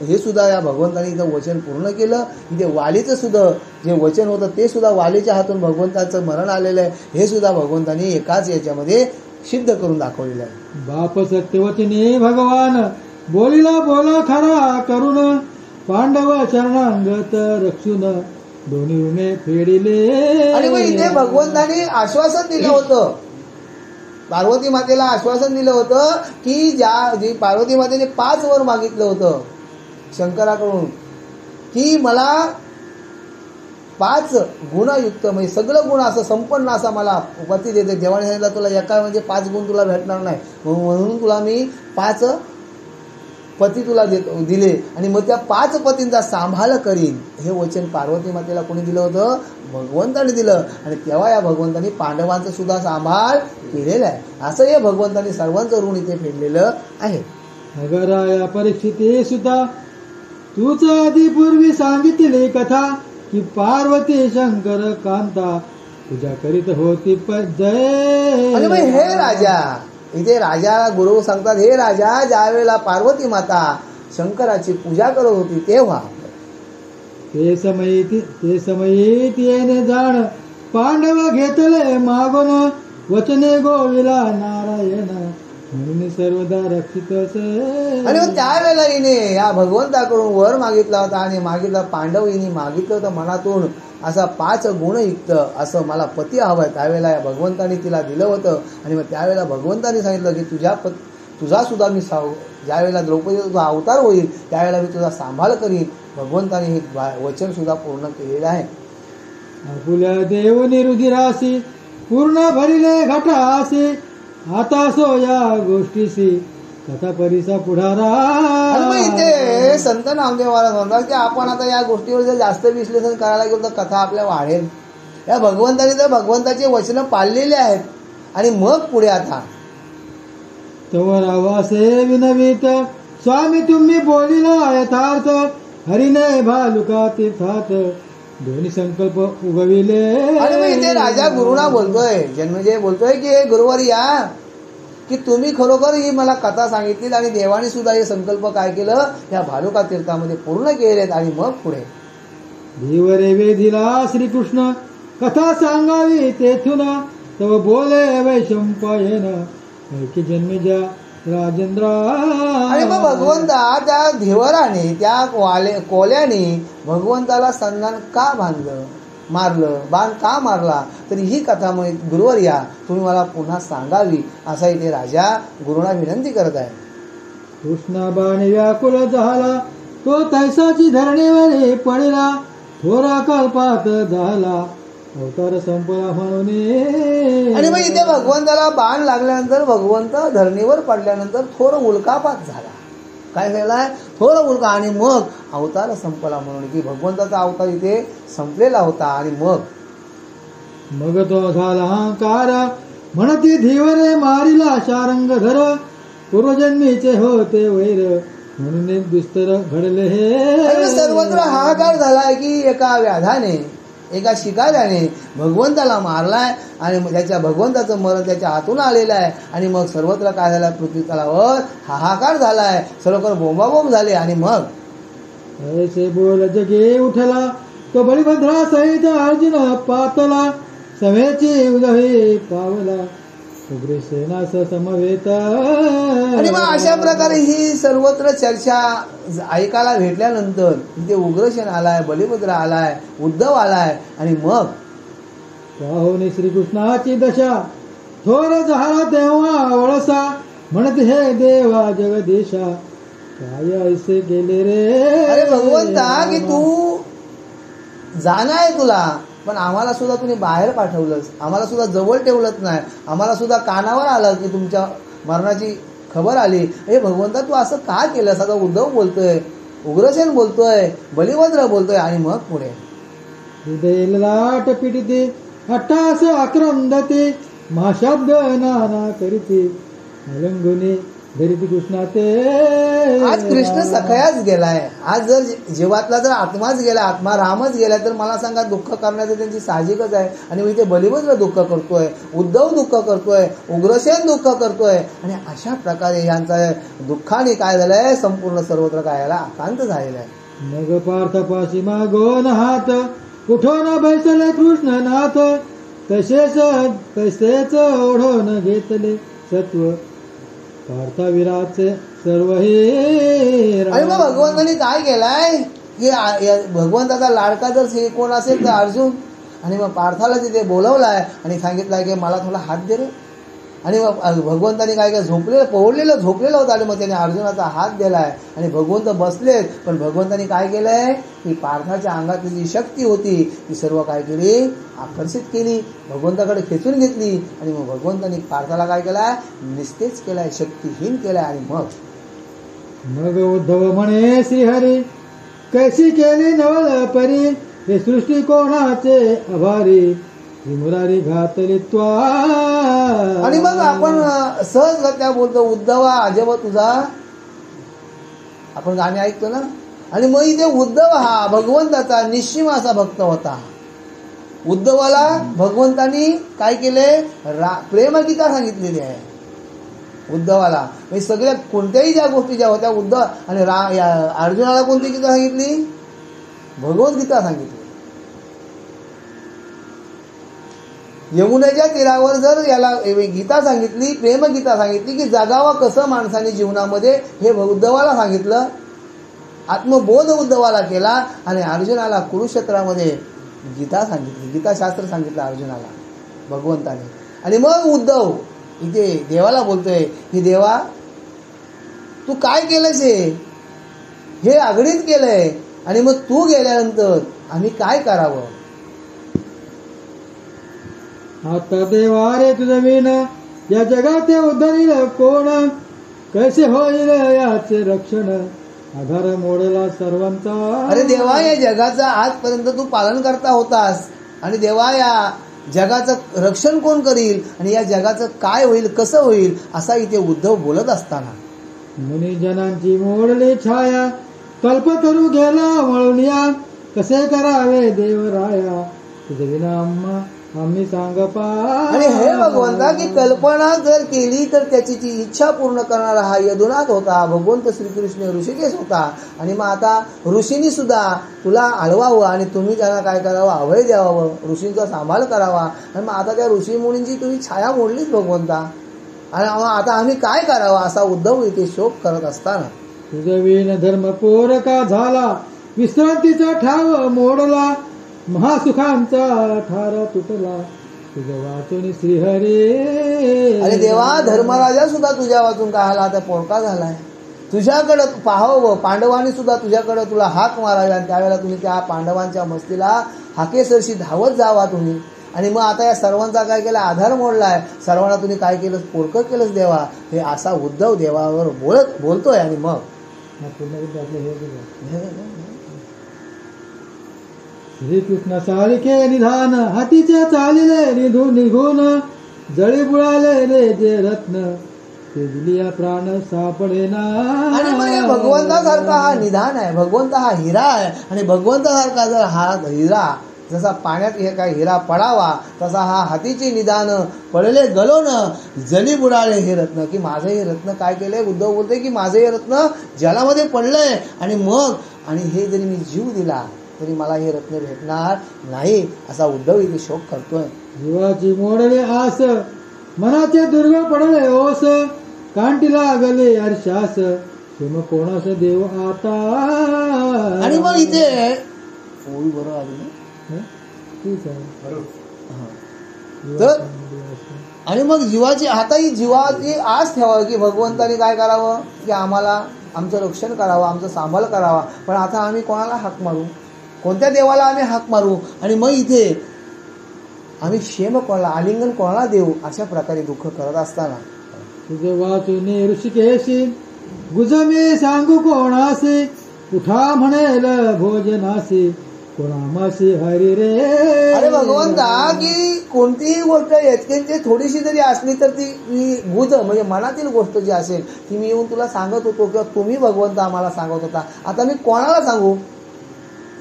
हे सुद्धा या भगवंताने इथं वचन पूर्ण केलं. इथे वालीचं सुद्धा जे वचन होतं ते सुद्धा वालीच्या हातून भगवंताचं मरण आलेलं आहे, हे सुद्धा भगवंताने एकाच याच्यामध्ये सिद्ध करून दाखवलेलं आहे.
बाप सत्यवचने भगवान बोलिला बोला खरा करून, पांडव चरणांगत रक्षून दोन्ही ऋणे फेडिले.
आणि मग इथे भगवंताने आश्वासन दिलं होतं, पार्वती मातेला आश्वासन दिलं होतं की जी पार्वती मातेने 5 वर मागितलं होतं शंकराकडून की मला 5 गुणयुक्त, म्हणजे सगळं गुण असं संपन्न असा मला पती देते. देवाने सांगितलं तुला एका म्हणजे 5 गुण तुला भेटणार नाही, म्हणून तुला मी 5 पती तुला दिले, आणि मग त्या 5 पतींचा सांभाळ करीन. हे वचन पार्वती मातेला कोणी दिलं होतं, भगवंताने दिलं. आणि तेव्हा या भगवंताने पांडवांचा सुद्धा सांभाळ केलेला आहे. असं हे भगवंताने सर्वांचं ऋण इथे फेडलेलं आहे.
अगराया परीक्षिते सुद्धा तूच आधी पूर्वी सांगितली कथा, की पार्वती शंकर कांता तुझ्या करीत होती जय.
आणि मग हे राजा, इथे राजा गुरु सांगतात, हे राजा ज्यावेळेला पार्वती माता शंकराची पूजा करत होती तेव्हा
ते समयी येणे जाण, पांडव घेतले मागून, वचने गोविला नारायण म्हणून सर्वदा रक्षित.
आणि मग त्यावेळेला हिने या भगवंताकडून वर मागितला होता, आणि मागितला पांडव हिने मागितलं होतं मनातून असा 5 गुणयुक्त असं मला पती हवाय. त्यावेळेला या भगवंताने तिला दिलं होतं. आणि मग त्यावेळेला भगवंताने सांगितलं की तुझा सुद्धा मी ज्यावेळेला द्रौपदीचा तुझा अवतार होईल त्यावेळेला मी तुझा सांभाळ करीन. भगवंताने हे वचन सुद्धा पूर्ण केलेलं आहे.
आपुल्या देवनी रुधिरासी पूर्ण भरिले घटासी, आता सो या गोष्टीसी कथा परिसा पुढारा.
आणि मग इथे संत नामदेव महाराज म्हणतात की आपण आता या गोष्टीवर जर जास्त विश्लेषण करायला गेलो तर कथा आपल्या वाढेल. या भगवंताने तर भगवंताची वचनं पाळलेली आहेत. आणि मग पुढे आता
तवर आवासे विनवित स्वामी तुम्ही बोलिला यथार्थ, हरिने भालुका तीर्थात दोन्ही संकल्प उगविले.
आणि मग इथे राजा गुरुना बोलतोय, जन्मजय बोलतोय की हे गुरुवर या, की तुम्ही खरोखर ही मला कथा सांगितली, आणि देवाने सुद्धा हे संकल्प काय केलं, या भालुका तीर्थामध्ये पूर्ण केलेत. आणि मग पुढे
धीवरे वेधिला श्रीकृष्ण कथा सांगावी तेथून, तव बोले वैशंपायन ऐकी जन्मेजा राजेंद्र.
आणि मग भगवंता त्या धीवराने त्या कोल्याने भगवंताला संधान का मारलं, बाण का मारला, तर ही कथा मग गुरुवर या तुम्ही मला पुन्हा सांगावी, असा इथे राजा गुरुना विनंती करत आहे.
कृष्णा बाण व्याकुल झाला, तो तैसाची धरणीवर पडला, थोरा कल्पात झाला, अवतार संपला म्हणून.
आणि मग इथे भगवंताला बाण लागल्यानंतर भगवंत धरणीवर पडल्यानंतर थोर उल्कापात झाला. काय झालाय? थोर उल्का. आणि मग अवतार संपला म्हणून की भगवंताचा अवतार इथे संपलेला होता. आणि
मग तो झाला अहंकार म्हणती धीवरे मारिला शारंगधर. पूर्वजन्मीचे होते वैर म्हणून दुस्तर घडले हे.
सर्वत्र हाहाकार झालाय की एका व्याधाने, एका शिकाऱ्याने भगवंताला मारलाय आणि त्याच्या भगवंताचं मरण त्याच्या हातून आलेलं आहे. आणि मग सर्वत्र काय झालं? पृथ्वी तलावर हाहाकार झालाय, सर्वत्र बोंबाबोंब झाले. आणि मग
ऐसे बोल जगे उठला तो बळीभद्रा सहित अर्जुन पातला. समेची उदही पावला उग्रसेनास समवेत.
आणि मग अशा प्रकारे ही सर्वत्र चर्चा ऐकायला भेटल्यानंतर इथे उग्रसेन आलाय, बलिभद्र आलाय, उद्धव आलाय. आणि मग
पाहुनी श्रीकृष्णाची दशा थोर झाला तेव्हा वळसा. म्हणत हे देवा जगदीशा काय ऐसे गेले रे.
अरे भगवंता की तू जाणं आहे तुला, पण आम्हाला सुद्धा तुम्ही बाहेर पाठवलंस, आम्हाला सुद्धा जवळ ठेवलंच नाही, आम्हाला सुद्धा कानावर आलं की तुमच्या मरणाची खबर आली. हे भगवंता तू असं का केलं? आता उद्धव बोलतोय, उग्रसेन बोलतोय, बलिभद्र बोलतोय. आणि मग पुढे
हृदय लाट पिटिते अट्टास आक्रंदते महाशब्द नाना करीते अलंगुनी धरिती कृष्णाते.
आज कृष्ण सखयाच गेलाय. आज जर जीवातला जर आत्माच गेला, आत्मा रामच गेलाय, तर मला सांगा दुःख करण्याचं त्यांची साहजिकच आहे. आणि मग इथे बलिभद्र दुःख करतोय, उद्धव दुःख करतोय, उग्रसेन दुःख करतोय. आणि अशा प्रकारे यांचा दुःखाने काय झालंय? संपूर्ण सर्वत्र काय आकांत झालेला आहे.
मग पार्थपाशी मागोन हात उठवून बैसले कृष्णनाथ. तसेच ओढवून घेतले सत्व पार्थवीराचे सर्व हे.
आणि मग भगवंतांनी काय केलाय की भगवंताचा लाडका जर कोण असेल तर अर्जुन. आणि मग पार्थाला तिथे बोलवलाय आणि सांगितलंय की मला थोडा हात दे रे. आणि मग भगवंतांनी काय पोहडलेलं झोपलेलं होतं. आणि मग त्याने अर्जुनाचा हात दिलाय आणि भगवंत बसलेत. पण भगवंतांनी काय केलंय की पार्थाच्या अंगातली जी शक्ती होती ती सर्व काय केली? आकर्षित केली, भगवंताकडे खेचून घेतली. आणि मग भगवंतांनी पार्थाला काय केलाय? निस्तेज केलाय, शक्तीहीन केलाय. आणि
मग उद्धव म्हणे श्रीहरी कैसी केली नवल परी. हे सृष्टी कोणाचे आभारी मुरारी घातली त्वा.
आणि मग आपण सहजगत्या बोलतो उद्धवा अजब तुझा, आपण गाणे ऐकतो ना. आणि मग इथे उद्धव हा भगवंताचा निश्चिम असा भक्त होता. उद्धवाला भगवंतानी काय केले? प्रेमगीता सांगितलेली आहे उद्धवाला. म्हणजे सगळ्या कोणत्याही ज्या गोष्टी ज्या होत्या उद्धव आणि अर्जुनाला कोणती गीता सांगितली? भगवद्गीता सांगितली. यमुनेच्या तीरावर जर याला गीता सांगितली, प्रेमगीता सांगितली की जगावं कसं माणसाने जीवनामध्ये, हे उद्धवाला सांगितलं. आत्मबोध उद्धवाला केला. आणि अर्जुनाला कुरुक्षेत्रामध्ये गीता सांगितली, गीताशास्त्र सांगितलं अर्जुनाला भगवंताने. आणि मग उद्धव इथे देवाला बोलतोय की देवा तू काय केलंस? हे आगडीत केलंय. आणि मग तू गेल्यानंतर आम्ही काय करावं?
आता देवा रे तुझं विण या जगात उद्धरील कोण. कैसे होईल याचे रक्षण आधार मोडला सर्वांचा.
अरे देवा या जगाचा आजपर्यंत तू पालन करता होतास. आणि देवा या जगाचं रक्षण कोण करील? आणि या जगाचं काय होईल, कसं होईल? असा इथे उद्धव बोलत असताना
मुनी जनांची मोडली छाया कल्पतरू गेला वळून या. कसे करावे देवराया तुझे विना आम्ही सांग पा.
आणि हे भगवंता की कल्पना जर केली तर त्याची ती इच्छा पूर्ण करणारा हा यदुनाथ होता, भगवंत श्रीकृष्ण ऋषिकेश होता. आणि मग आता ऋषींनी सुद्धा तुला आळवावं आणि तुम्ही त्यांना काय करावं? अभय द्यावं, ऋषींचा सांभाळ करावा. आणि मग आता त्या ऋषी मुनींची तुम्ही छाया मोडलीच भगवंता. आणि आता आम्ही काय करावं असा उद्धव इथे शोक करत असताना
तुझं विण धर्म पोर का झाला विश्रांतीचा ठाव मोडला. महासुखांचा ठार तुटला तुझं वाचून श्रीहरी.
अरे देवा धर्मराजा सुद्धा तुझ्या वाचून काय आला? आता पोरका झालाय. तुझ्याकडं पाहावं, पांडवांनी सुद्धा तुझ्याकडे तुला हाक मारावी. आणि त्यावेळेला तुम्ही त्या पांडवांच्या मस्तीला हाकेसरशी धावत जावा तुम्ही. आणि मग आता या सर्वांचा काय केला, आधार मोडलाय, सर्वांना तुम्ही काय केलं, पोरकं केलंच देवा. हे असा उद्धव देवावर बोलतोय. आणि मग
श्रीकृष्ण सारिखे निधान, हातीचे चालिले निघून, जळी बुळाले रे जे रत्न, ते दिलिया प्राण सापडेना.
आणि मग हे भगवंतासारखा हा निधान आहे, भगवंत हा हिरा आहे. आणि भगवंतासारखा जर हा हिरा जसा पाण्यात हे काय हिरा पडावा, तसा हा हातीचे निदान पडले गलोन, जली बुडाले हे रत्न. की माझं हे रत्न काय केलंय, उद्धव बोलतोय की माझं हे रत्न जलामध्ये पडलंय. आणि मग हे जरी मी जीव दिला तरी मला हे रत्न भेटणार नाही, असा उद्धव इथे शोक करतोय.
जीवाची मोडले आस, मनाचे दुर्ग पडले ओस, कांटीला गले हर्षास, तुम कोणास देव आता.
आणि मग इथे ओळी बरोबर आली ना. तर आणि मग जीवाची जीवाची आस ठेवावी की भगवंतानी काय करावं, की आम्हाला आमचं रक्षण करावं, आमचं सांभाळ करावा. पण आता आम्ही कोणाला हाक मारू, कोणत्या देवाला आम्ही हाक मारू. आणि मग इथे आम्ही क्षेम कोणाला, आलिंगन कोणाला देऊ, अशा प्रकारे दुःख करत असताना
तुझे वाचून ऋषिकेशी, गुजमे सांगू कोणासी, उठा म्हणेल भोजनासी, कोणामासी हरी रे.
अरे भगवंता, की कोणतीही गोष्ट येतकेंची थोडीशी जरी असली तर ती गुज म्हणजे मनातील गोष्ट जी असेल ती मी येऊन तुला सांगत होतो, किंवा तुम्ही भगवंत आम्हाला सांगत होता. आता मी कोणाला सांगू.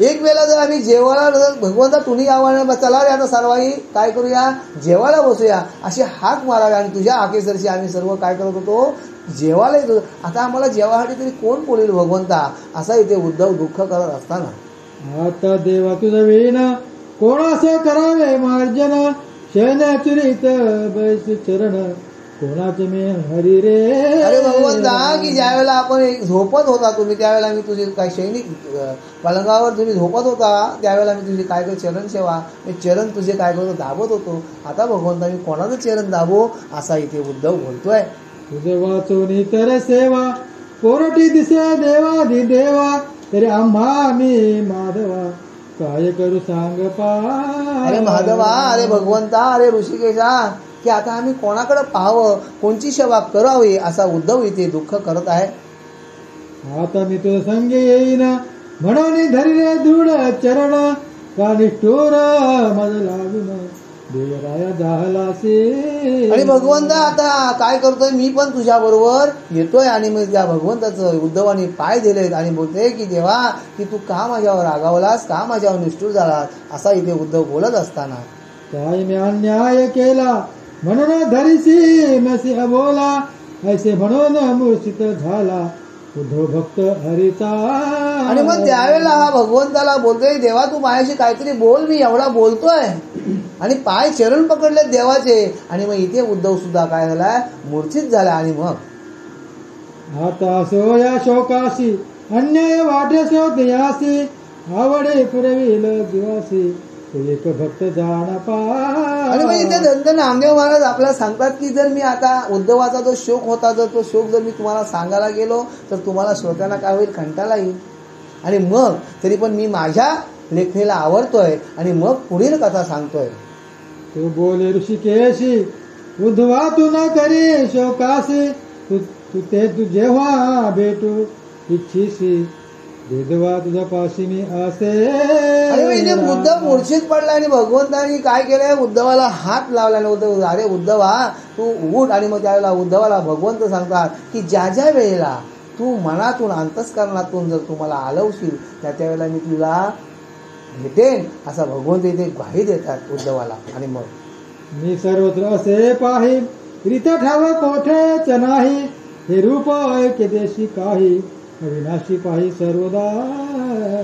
एक वेळेला जर आम्ही जेवायला, भगवंता तुम्ही यावं, चला रे आता सर्वांनी काय करूया, जेवायला बसूया, अशी हाक मारावी. आणि तुझ्या हाकेसरशी आम्ही सर्व काय करत होतो, जेवायला येत होतो. आता आम्हाला जेवासाठी तरी कोण बोलेल भगवंता, असा इथे उद्धव दुःख करत असताना
आता देवा तुझं विण, कोणास करावे मार्जन, शयनचरित बैस चरण, कोणाचे मे हरी रे.
अरे भगवंता, की ज्या वेळेला आपण झोपत होता तुम्ही, त्यावेळेला मी तुझी काय सैनिक पलंगावर तुम्ही झोपत होता, त्यावेळेला मी तुझी काय चरण सेवा, मी चरण तुझे काय करतो दाबत होतो. आता भगवंता मी कोणाचं चरण दाबो, असा इथे उद्धव बोलतोय.
तुझे वाचून तर सेवा, कोरटी दिसे देवाधी देवा, तरी आम्हा मी माधवा, काय करू सांग पा.
अरे माधवा, अरे भगवंता, अरे ऋषिकेशा, की आता आम्ही कोणाकडे पाहावं, कोणची सेवा करावी, असा उद्धव इथे दुःख करत आहे.
आता मी तो संग येईन, म्हणून धरिले दृढ चरण, का निष्ठुर मज लागून देवराया जाहलासे.
आणि भगवंता आता काय करतोय, मी पण तुझ्या बरोबर येतोय. आणि मग त्या भगवंताचं उद्धवाने पाय दिलेत आणि बोलतोय की देवा, की तू का माझ्यावर रागावलास, का माझ्यावर निष्ठुर झालास, असा इथे उद्धव बोलत असताना
काय मी अन्याय केला, म्हणून धरिसी मसी अबोला, ऐसे म्हणून मूर्छित झाला उद्धव भक्त हरीचा.
आणि मग त्यावेळेला हा भगवंताला बोलतोय, देवा तू माझ्याशी काहीतरी बोल, मी एवढा बोलतोय. आणि पाय चरण पकडले देवाचे. आणि मग इथे उद्धव सुद्धा काय झालाय, मूर्छित झाला. आणि मग
आता सो या शोकाशी, अन्याय वाटे सो दयासी, आवडे पुरविल दिवासी, एक भक्त जाण पा.
आणि मग इथे संत नामदेव महाराज आपल्याला सांगतात की जर मी आता उद्धवाचा जो शोक होता, जर तो शोक जर मी तुम्हाला सांगायला गेलो तर तुम्हाला श्रोत्यांना काय होईल, कंटाळा येईल. आणि मग तरी पण मी माझ्या लेखणीला आवडतोय आणि मग पुढील कथा सांगतोय.
तू बोले ऋषिकेशी, उद्धवा तू न करी शोकासी, तू जेव्हा भेटू इच्छिसी, देवा तुझ्या पाशी मी असे.
आणि इथे उद्धव मूर्छित पडला आणि भगवंतांनी काय केलंय, उद्धवाला हात लावला. उद्धव, अरे उद्धवा तू उठ. आणि मग त्यावेळेला उद्धवाला भगवंत सांगतात की ज्या ज्या वेळेला तू मनातून अंतस्करणातून जर तुम्हाला आलवशील त्यावेळेला मी तुला भेटेन, असा भगवंत इथे ग्वाही देतात उद्धवाला. आणि मग
मी सर्वत्र असे पाहि, रीत ठाव कोठेच नाही, हे रूप ऐके देशी काही, अविनाशी पाहि सर्वदा.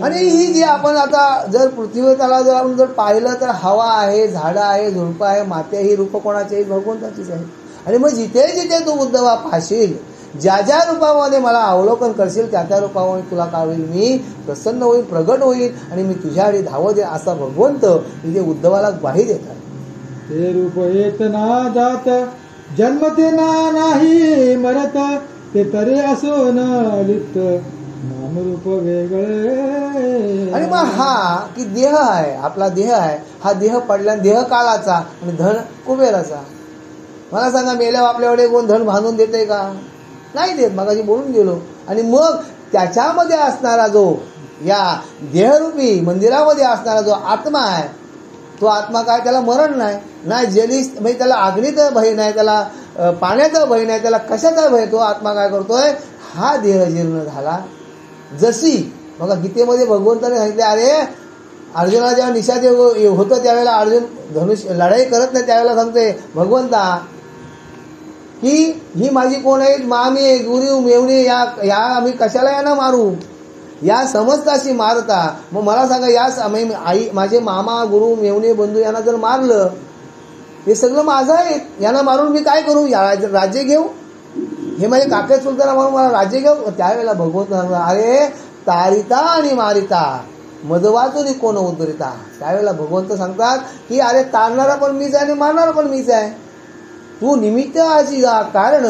आणि ही जी आपण आता जर पृथ्वीवर त्याला जर आपण जर पाहिलं तर हवा आहे, झाडं आहे, झुडपं आहे, माती आहे, ही रूप कोणाची आहे, भगवंताचीच आहे. आणि मग जिथे जिथे तू उद्धवा पाहशील, ज्या ज्या रूपामध्ये मला अवलोकन करशील त्या त्या रूपामध्ये तुला काय होईल, मी प्रसन्न होईल, प्रगट होईल आणि मी तुझ्याकडे धावत येईल, असा भगवंत इथे उद्धवाला ग्वाही देतात.
ते रूप येत ना जात, जन्मते ना नाही मरत, ते तरी असो न लिप्त, नामरूप वेगळे.
आणि मग हा की देह आहे, आपला देह आहे, हा देह पडला, देह काळाचा आणि धन कुबेराचा. मला सांगा, मेल्यावर आपल्याकडे कोण धन बांधून देते का? नाही देत, मगाशी बोलून गेलो. आणि मग त्याच्यामध्ये असणारा जो या देहरूपी मंदिरामध्ये असणारा जो आत्मा आहे, तो आत्मा काय, त्याला मरण नाही, नाही जली, म्हणजे त्याला अग्नीचा भय नाही, त्याला पाण्याचा भय नाही, त्याला कशाचा भय. तो आत्मा काय करतोय, हा देह जीर्ण झाला. जशी बघा गीतेमध्ये भगवंताने सांगितले, अरे अर्जुनाला जेव्हा निषाद होतं त्यावेळेला अर्जुन धनुष्य लढाई करत नाही, त्यावेळेला सांगते भगवंता की ही माझी कोण आहे, मामी गुरु मेवणी, या आम्ही कशाला यांना मारू, या समजताशी मारता. मग मला सांगा, या आई माझे मामा गुरु मेवणे बंधू यांना जर मारलं, हे सगळं माझं आहे, यांना मारून मी काय करू, राज्य घेऊ, हे माझे काके चुलताना म्हणून मला राज्य घेऊ. त्यावेळेला भगवंत सांगला, अरे तारिता आणि मारिता मद वाचून कोण उद्धरिता. त्यावेळेला भगवंत सांगतात की अरे तारणारा पण मीच आहे आणि मारणारा पण मीच आहे, तू निमित्त आजी कारण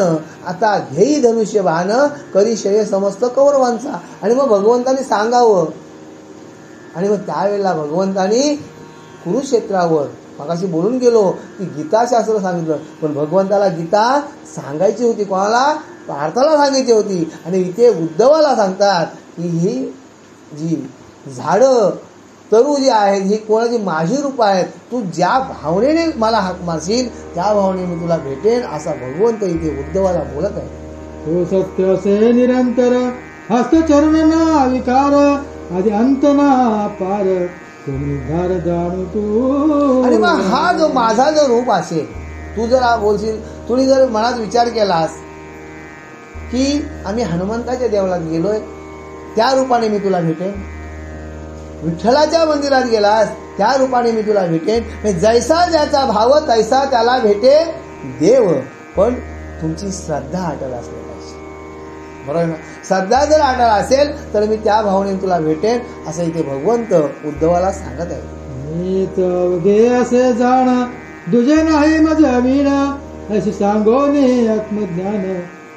आता घेई धनुष्य बाण करी शय समस्त कौरवांचा. आणि मग भगवंतानी सांगावं. आणि मग त्यावेळेला भगवंतानी कुरुक्षेत्रावर मगाशी बोलून गेलो की गीताशास्त्र सांगितलं, पण भगवंताला गीता सांगायची होती, कोणाला, पार्थाला सांगायची होती. आणि इथे उद्धवाला सांगतात की ही जी झाडं तरू जी आहेत, ही कोणाची माझी रूप आहेत, तू ज्या भावनेने मला हाक मारशील त्या भावनेने मी तुला भेटेन, असा भगवंत इथे उद्धवाला बोलत आहे.
तो सत्य से निरंतर हस्त चरण ना विकार आधी अंत ना पार निर्धार जाणू तू.
आणि मग हा जो माझा जो रूप असेल, तू जर बोलशील, तुम्ही जर मनात विचार केलास की आम्ही हनुमंताच्या देवळात गेलोय, त्या रूपाने मी तुला भेटेन, विठ्ठलाच्या मंदिरात गेलास त्या रूपाने मी तुला भेटेन. जैसा ज्याचा भाव तैसा त्याला भेटे देव. पण तुमची श्रद्धा अटल असली पाहिजे, बरोबर ना. श्रद्धा जर अटल असेल तर मी त्या भावनेने तुला भेटेन, असं इथे भगवंत उद्धवाला सांगत आहे.
मीच दे असे जाण तुझे नाही माझ्या वीण असे सांगोने आत्मज्ञान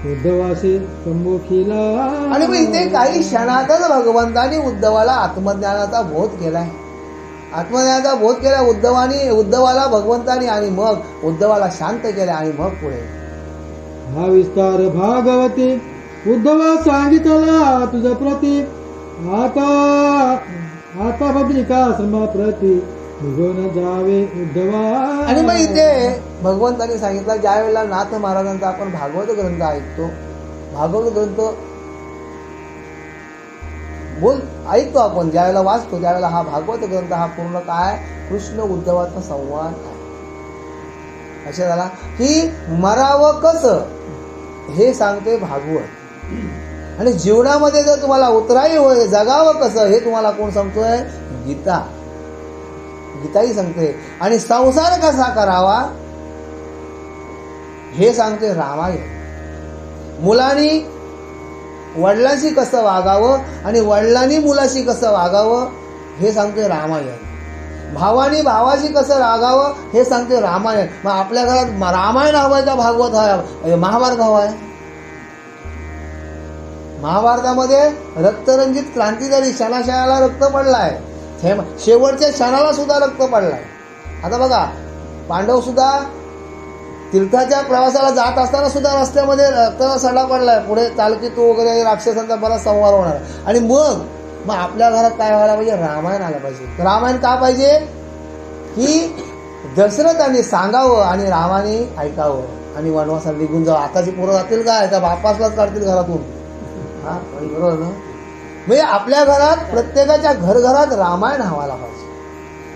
उद्धवासे संमुखीला.
आणि मग इथे काही क्षणातच भगवंतानी उद्धवाला आत्मज्ञानाचा बोध केलाय, आत्मज्ञानाचा बोध केला उद्धवाला भगवंतानी. आणि मग उद्धवाला शांत केले. आणि मग पुढे
हा विस्तार भागवती उद्धवा सांगितला तुझ प्रती आता बद्रिका प्रती निघून जावे उद्धवा.
आणि मग इथे भगवंतांनी सांगितलं, ज्या वेळेला नाथ महाराजांचा आपण भागवत ग्रंथ ऐकतो, भागवत ग्रंथ ऐकतो आपण, ज्या वेळेला वाचतो त्यावेळेला हा भागवत ग्रंथ हा पूर्ण काय, कृष्ण उद्धवाचा संवाद आहे. अशा झाला की मरावं कसं हे सांगते भागवत. आणि जीवनामध्ये जर तुम्हाला उतराई होय, जगावं कसं हे तुम्हाला कोण सांगतोय, गीताही सांगते. आणि संसार कसा करावा हे सांगते रामायण. मुलांनी वडिलांशी कसं वागावं आणि वडिलांनी मुलाशी कसं वागावं हे सांगते रामायण. भावानी भावाशी कसं वागावं हे सांगते रामायण. मग आपल्या घरात रामायण हवंय का भागवत हवं, महाभारत हवाय? महाभारतामध्ये रक्तरंजित क्रांती झाली, क्षणाक्षणाला रक्त पडलाय, शेवटच्या क्षणाला सुद्धा रक्त पडलाय. आता बघा, पांडव सुद्धा तीर्थाच्या प्रवासाला जात असताना सुद्धा रस्त्यामध्ये रक्ताचा सडा पडलाय, पुढे तालकीतू वगैरे राक्षसांचा बराच संहार होणार. आणि मग आपल्या घरात काय व्हायला पाहिजे, रामायण आलं पाहिजे. रामायण का पाहिजे की दशरथांनी सांगावं आणि रामाने ऐकावं आणि वनवासाला निघून जावं. आताची पोरं जातील काय, त्या बापासलाच काढतील घरातून. हा बरोबर ना. म्हणजे आपल्या घरात प्रत्येकाच्या घरात रामायण हवायला पाहिजे,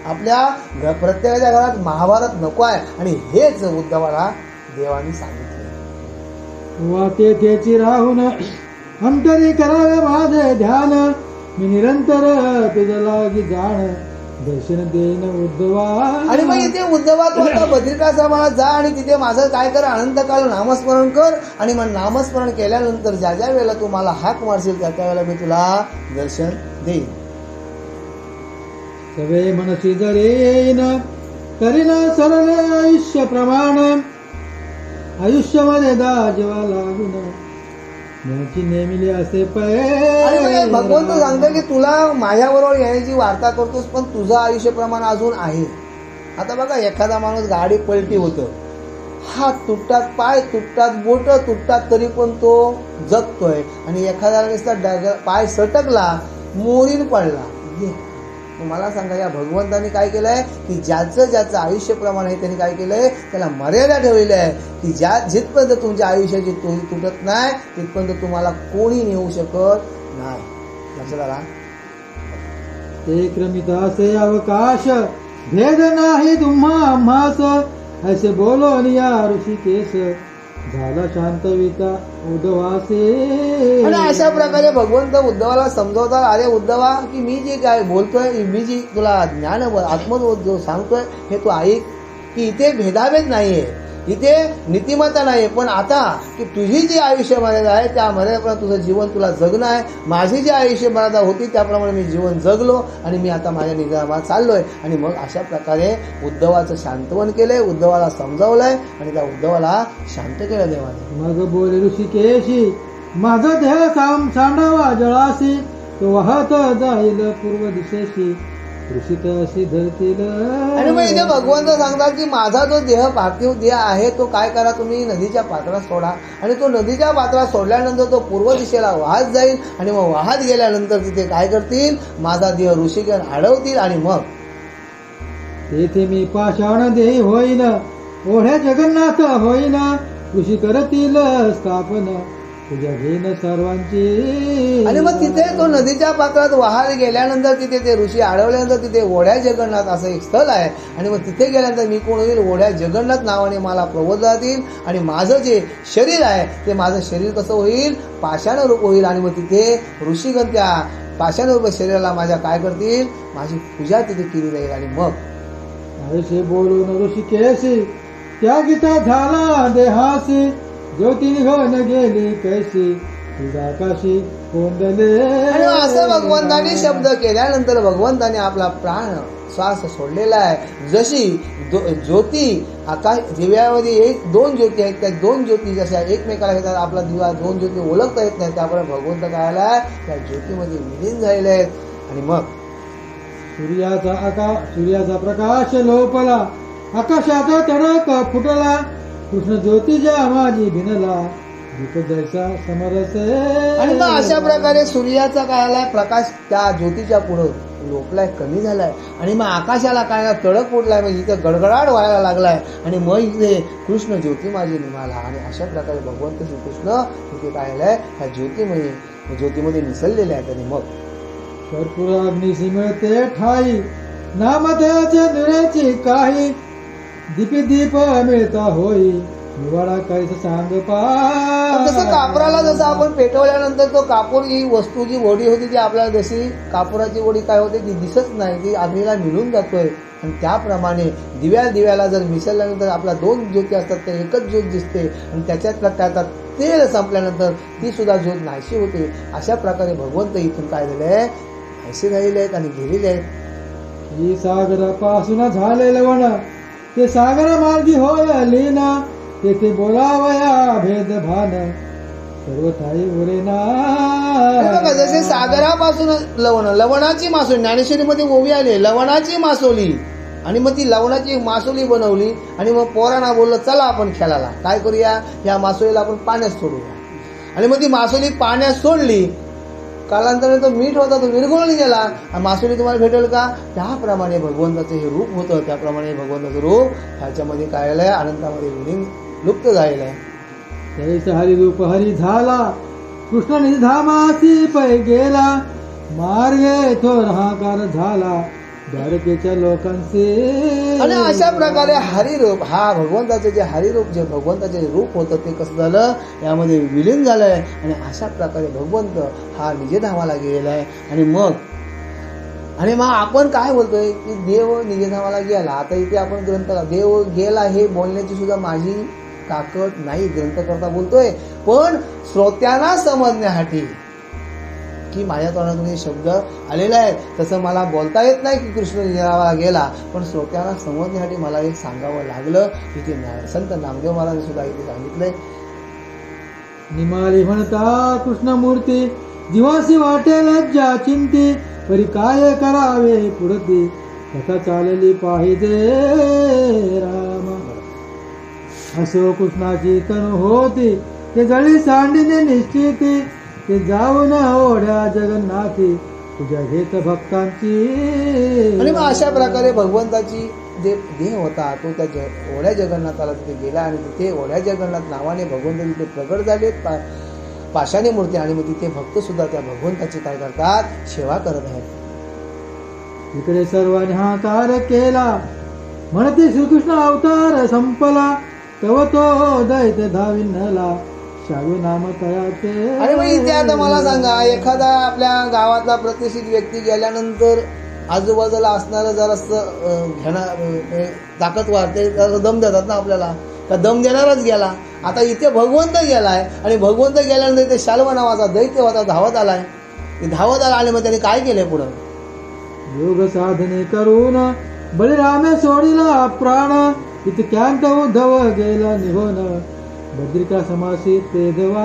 आपल्या प्रत्येकाच्या घरात महाभारत नको आहे. आणि हेच उद्धवाला देवानी सांगितले.
वाटे त्याची राहून अंतरी करावे माझे ध्यान मी निरंतर तुझ्या लागी जाण दर्शन देईन उद्धवा.
आणि मग इथे उद्धवा तू आता बद्रिकाश्रमाला जा आणि तिथे माझं काय कर, अनंतकाल नामस्मरण कर. आणि मग नामस्मरण केल्यानंतर ज्या ज्या वेळेला तू मला हाक मारशील त्या त्यावेळेला मी तुला दर्शन देईन.
सवे मनसी जरे येईन करीन सरले आयुष्य प्रमाण आयुष्यामध्ये दा जेव्हा लागून यांची नेमिली असे
आणि म्हणजे
पै
भगवंत सांगतो की तुला माझ्याबरोबर येण्याची वार्ता करतोस, पण तुझं आयुष्य प्रमाण अजून आहे. आता बघा, एखादा माणूस गाडी पलटी होतं, हात तुटतात, पाय तुटतात, बोट तुटतात, तरी पण तो जगतोय. आणि एखाद्याला नुसता पाय सटकला, मोरीन पडला. मला सांगा, या भगवंतानी काय केलंय की ज्याचं आयुष्यप्रमाण आहे त्यांनी काय केलंय, त्याला मर्यादा ठेवलेली आहे की जिथपर्यंत तुमच्या आयुष्याची तोही तुटत नाही तिथपर्यंत तुम्हाला कोणी नेऊ शकत नाही. लक्षात आला?
ते क्रमितासे अवकाश भेद नाही तुम्हा आम्हास, ऐसे बोलोन या ऋषिकेश झाला शांतविता उद्धवासे.
आणि अशा प्रकारे भगवंत उद्धवाला समजवतात, अरे उद्धवा, की मी जे काय बोलतोय, मी जी तुला ज्ञान आत्मबोध जो सांगतोय हे तू ऐक, की इथे भेदाभेद नाहीये, इथे नीतिमत्ता नाहीये, पण आता की तुझी जी आयुष्य मर्यादा आहे त्या मर्यादेप्रमाणे तुझं जीवन तुला जगणं आहे. माझी जी आयुष्य मर्यादा होती त्याप्रमाणे मी जीवन जगलो आणि मी आता माझ्या निजामात चाललोय. आणि मग अशा प्रकारे उद्धवाचं शांतवन केलंय, उद्धवाला समजावलंय आणि त्या उद्धवाला शांत केलं देवाने.
मग बोले ऋषिकेशी माझा देह सांडावा जळासी, तो वाहत जाईल पूर्व दिशेशी ऋषित अशी धरतील.
आणि मग इथे भगवंत सांगतात की माझा जो देह पार्थिव देह आहे तो काय करा, तुम्ही नदीच्या पात्रात सोडा. आणि तो नदीच्या पात्रात सोडल्यानंतर तो पूर्व दिशेला वाहत जाईल. आणि मग वाहत गेल्यानंतर तिथे काय करतील, माझा देह ऋषिगण अडवतील. आणि मग
तेथे मी पाषाण देही होईन, ओढ्या जगन्नाथ होईन, ऋषी करतील स्थापन तुझ्या घेईन सर्वांची.
आणि मग तिथे तो नदीच्या पात्रात वाहत गेल्यानंतर तिथे ते ऋषी अडवल्यानंतर तिथे ओढ्या जगन्नाथ असं एक स्थळ आहे. आणि मग तिथे गेल्यानंतर मी कोण होईल, ओढ्या जगन्नाथ नावाने मला प्रबोधतात येईल. आणि माझं जे शरीर आहे ते माझं शरीर कसं होईल, पाषाण रूप होईल. आणि मग तिथे ऋषीगण त्या पाषाण रूप शरीराला माझ्या काय करतील, माझी पूजा तिथे केली जाईल. आणि मग
ऐसे बोलून ऋषिकेशी त्या गीता झाला देहासी, ज्योती निघून गेली कैसी आकाशी कोंडले.
आणि असं भगवंतानी शब्द केल्यानंतर भगवंताने आपला प्राण श्वास सोडलेला आहे. जशी ज्योती आकाश दिव्यामध्ये दोन ज्योती आहेत, त्या दोन ज्योती जशा एकमेकाला घेतात, आपला दिवा दोन ज्योती ओळखता येत नाही, त्यामुळे भगवंत काय आलाय, त्या ज्योतीमध्ये विलीन झालेले आहेत. आणि मग
सूर्याचा प्रकाश लोपला, आकाशाचा तडक फुटला, कृष्ण ज्योतीच्या माझी भिनला, दीप जैसा समरसे.
आणि मग अशा प्रकारे सूर्याचा काय आलाय, प्रकाश त्या ज्योतीच्या पुढं लोपलाय, कमी झालाय. आणि मग आकाशाला काय तडक फुटलाय, म्हणजे इथे गडगडाट व्हायला लागलाय. आणि मग इथे कृष्ण ज्योती माझी निघाला. आणि अशा प्रकारे भगवंत श्रीकृष्ण इथे काय आलाय, ह्या ज्योतीमध्ये मिसळलेले आहेत. आणि मग
कर्पूर अग्निशी मिळते ठाई, नामदेवाच्या निळ्याची काही, दीपी दीप मिळता होई, निवाडा काहीच सांग पा.
जसं कापराला जसं आपण पेटवल्यानंतर तो कापूर ही वस्तू जी वडी होती ती आपल्याला जशी कापुराची वडी काय होते ती दिसत नाही, ती अग्नीला मिळून जातोय. आणि त्याप्रमाणे दिव्याला जर मिसळल्यानंतर आपल्या दोन ज्योती असतात त्या एकच ज्योत दिसते. आणि त्याच्यातला त्याचा तेल संपल्यानंतर ती सुद्धा ज्योत नाहीशी होते. अशा प्रकारे भगवंत इथून काय झालंय, नाहीशी राहिले आहेत आणि गेलेले आहेत.
ही सागरापासून झाले लवण, ते सागर मार्गी होय लीना, तेथे बोलावया भेद भान, सर्व ठाई उरेना.
बघा, जसे सागरापासून लवणाची मासोली, ज्ञानेश्वरीमध्ये ओवी आली, लवणाची मासोली. आणि मग ती लवणाची मासोली बनवली. आणि मग पोरांना बोललं, चला आपण खेळायला काय करूया, या मासोलीला आपण पाण्यात सोडूया. आणि मग ती मासोली पाण्यात सोडली, कालांतराने तो मीठ होता तो विरघळून गेला. मासोली तुम्हाला भेटेल का, त्याप्रमाणे भगवंताचं हे रूप होतं. त्याप्रमाणे भगवंताचं रूप ह्याच्यामध्ये काय आलंय, अनंतामध्ये विलीन लुप्त झालेलं आहे.
तैस हरिरूप हरी झाला, कृष्ण निधामासी पै गेला, मार्गे थोर हाकार झाला, द्वारकेच्या लोकांचे.
आणि अशा प्रकारे हरिरूप हा भगवंताचे जे हरिरूप जे भगवंताचे रूप होतं ते कसं झालं, यामध्ये विलीन झालंय. आणि अशा प्रकारे भगवंत हा निजधामाला गेलेला आहे. आणि मग आपण काय बोलतोय की देव निजधामाला गेला. आता इथे आपण ग्रंथ देव गेला हे बोलण्याची सुद्धा माझी ताकद नाही, ग्रंथकर्ता बोलतोय. पण श्रोत्यांना समजण्यासाठी की माझ्या तोंडातून हे शब्द आलेले आहेत, तसं मला बोलता येत नाही की कृष्ण निजधामाला गेला, पण श्रोत्यांना समजण्यासाठी मला हे सांगावं लागलं. इथे संत नामदेव महाराज सुद्धा इथे सांगितलंय
निमाली म्हणता कृष्णमूर्ती जीवासी वाटे लज्जा चिंती परी काय करावे पुढती कथा चालली पाहिजे राम. असो कृष्णाची तनु होती ते जळी सांडीने निश्चिती ते जाऊन ओढ्या जगन्नाथी तुझ्या घेत भक्तांची.
आणि मग अशा प्रकारे भगवंताची जे देह होता तो त्या ओढ्या जगन्नाथाला तिथे गेला आणि तिथे ओढ्या जगन्नाथ नावाने भगवंत तिथे प्रगट झाले पाषाणी मूर्ती. आणि मग तिथे भक्त सुद्धा त्या भगवंताची काय करतात सेवा करत आहेत.
इकडे सर्वांनी हाकार केला म्हणते श्रीकृष्ण अवतार संपला तव तो दैत्य धाविन्नला शालू नाम कयाचे.
आणि मग इथे आता मला सांगा एखादा आपल्या गावातला प्रतिष्ठित व्यक्ती गेल्यानंतर आजूबाजूला असणारं जरासं घेणार ताकद वाढते दम देतात ना आपल्याला का दम देणारच गेला. आता इथे भगवंत गेलाय आणि भगवंत गेल्यानंतर इथे शाल्व नावाचा दैत्य होता धावत आलाय. धावत आला आणि मग त्याने काय केलंय पुढं
योग साधने करून बळीरामे सोडिला प्राण इतक्यांत उद्धव गेला निघून बद्रिका समासी ते देवा.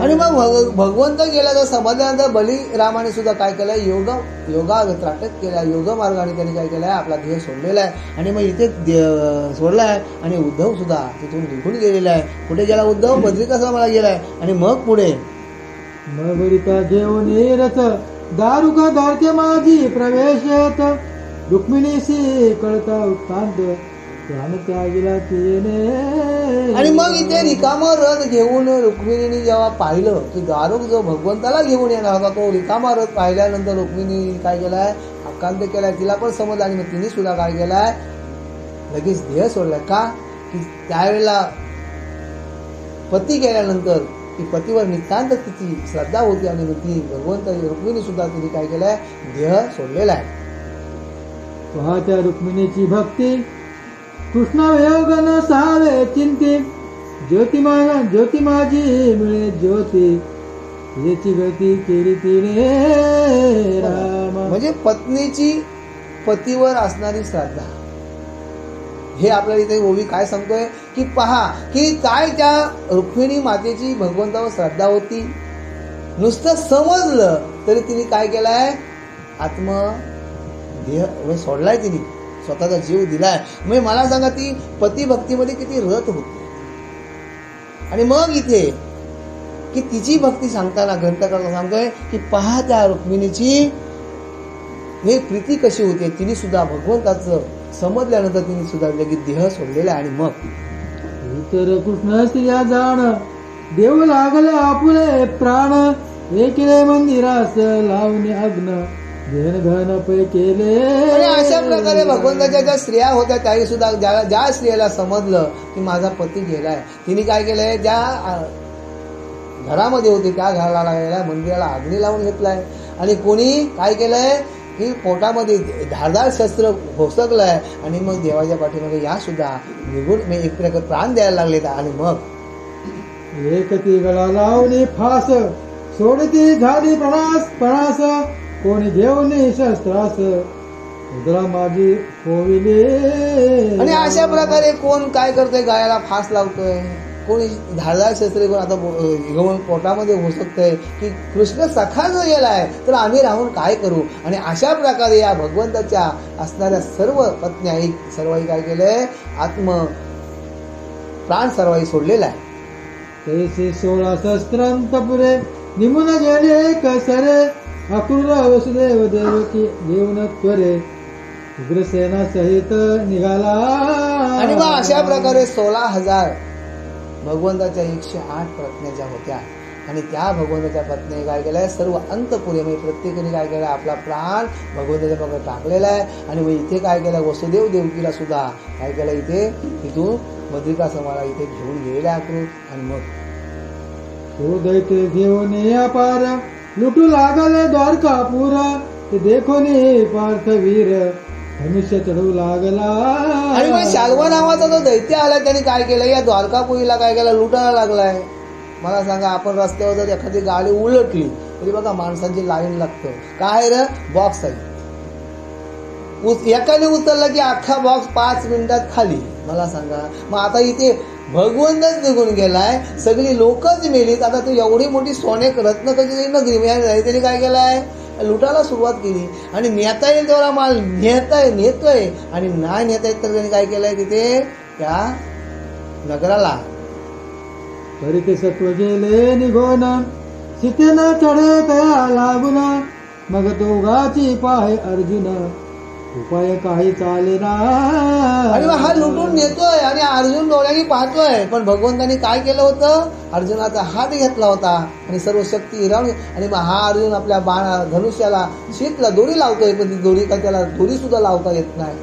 आणि मग भगवंत गेला तर समजल्यानंतर बलिरामाने सुद्धा काय केलंय योगा त्राटक केला. योग मार्गाने त्यांनी काय केलाय आपला ध्येय सोडलेला आहे आणि मग इथे सोडलाय. आणि उद्धव सुद्धा तिथून निघून गेलेला आहे. कुठे गेला उद्धव बद्रिका समाला गेलाय. आणि मग पुढे
बरिका घेऊन रथ दारुका द्वारके माझी प्रवेशत रुक्मिणीशी कळता उत्तांत प्राण त्यागीला तिने.
आणि मग इथे रिकामा रथ घेऊन रुक्मिणीने जेव्हा पाहिलं की दारुक जो भगवंताला घेऊन येणार होता तो रिकामा रथ पाहिल्यानंतर रुक्मिणी काय केलाय आकांत केलाय. तिला पण समजलं आणि मग तिने सुद्धा काय केलाय लगेच ध्येय सोडलाय. का की त्यावेळेला पती गेल्यानंतर ती पतीवर नितांत तिची श्रद्धा होती आणि मग ती भगवंत रुक्मिणी सुद्धा तिने काय केलंय ध्येय सोडलेला आहे.
पाहत्या रुक्मिणीची भक्ती कृष्ण योग न सावे चिंती ज्योती माझी मिळे ज्योती याची गती केली तिने राम.
म्हणजे पत्नीची पतीवर असणारी श्रद्धा हे आपल्याला इथे ओवी काय सांगतोय की पहा की काय त्या रुक्मिणी मातेची भगवंतावर श्रद्धा होती. नुसतं समजलं तरी तिने काय केलाय आत्मदेह सोडलाय. तिने स्वतःचा जीव दिलाय. म्हणजे मला सांगा ती पती भक्तीमध्ये किती रत होती. आणि मग इथे की तिची भक्ती सांगताना ग्रंथकारला सांगतोय की पहा त्या रुक्मिणीची हे प्रीती कशी होते. तिने सुद्धा भगवंताचं समजल्यानंतर तिने सुद्धा लगेच देह सोडलेला. आणि मग
इतर कृष्ण स्त्रिया जाण देव लागले आपुले प्राण एकिले मंदिरास लावणे अग्न घेण घन पै केले.
आणि अशा प्रकारे भगवंताच्या ज्या स्त्रिया होत्या त्याही सुद्धा ज्या स्त्रियाला समजलं की माझा पती गेलाय तिने काय केलंय ज्या घरामध्ये होते त्या घराला गेलाय मंदिराला अग्नी लावून घेतलाय. आणि कोणी काय केलंय की पोटामध्ये धारदार शस्त्र घोसकलंय आणि मग देवाच्या पाठीमध्ये या सुद्धा निघून एक प्रकारे प्राण द्यायला लागले. आणि मग
एक ती गळा लावणी फास सोडती झाली पणास कोणी घेऊन शस्त्रास उदरा माझी होविले.
आणि अशा प्रकारे कोण काय करतोय गळ्याला फास लावतोय कोणी धारदार शस्त्र घेऊन आता घेऊन पोटामध्ये घुसकतंय की कृष्ण सखा जो गेलाय तर आम्ही राहून काय करू. आणि अशा प्रकारे या भगवंताच्या असणाऱ्या सर्व पत्न्या सर्वांनी काय केलंय प्राण सर्वांनी सोडलेला आहे.
तैसे 16 शस्त्रांत पुरे निमून गेले कसरे अक्रूर वसुदेव देवकी घेऊन त्वरे उग्रसेना सहित निघाला.
आणि मग अशा प्रकारे 16,000 भगवंताच्या 108 पत्न्या ज्या होत्या आणि त्या भगवंताच्या पत्नी काय केलंय सर्व अंतपुरे म्हणजे प्रत्येकाने काय केलं आपला प्राण भगवंताच्या पकडे टाकलेला आहे. आणि मग इथे काय केलं वसुदेव देवकीला सुद्धा काय केलं इथे तिथून बद्रिका समाला इथे घेऊन गेलेला अक्रूर. आणि मग
तो दैत्य घेऊन अपार लुटू लागले द्वारकापूर ते देखोनी पार्थवीर धनुष्य चढू लागला.
आणि मग शाल्व नावाचा जो दैत्य आला त्याने काय केलं या द्वारकापुरीला काय केलं लुटायला लागलाय. मला सांगा आपण रस्त्यावर जर एखादी गाडी उलटली तरी बघा माणसांची लाईन लागतं. काय रे बॉक्स आहे एकाने उचलला की अख्खा बॉक्स 5 मिनिटात खाली. मला सांगा मग आता इथे भगवंतच निघून गेलाय, सगळी लोकच मेलीत. आता तू एवढी मोठी सोने रत्न कधी नगरी त्यांनी काय केलाय, लुटायला सुरुवात केली. आणि नेता येईल तेवढा माल नेतोय आणि नाही नेता येत तर त्यांनी काय केलंय तिथे त्या नगराला.
तरी ते सत्व गेले निघून, सीतेनं चढे तया लागून, मग दोघाची पाहे अर्जुन, उपाय काही चालेना.
आणि मग हा लुटून नेतोय आणि अर्जुन डोळ्यांनी पाहतोय. पण भगवंतानी काय केलं होतं, अर्जुनाचा हात घेतला होता आणि सर्व शक्ती हिरावली. आणि मग हा अर्जुन आपल्या धनुष्याला शीतला दोरी लावतोय, पण ती दोरी काय त्याला दोरी सुद्धा लावता येत नाही.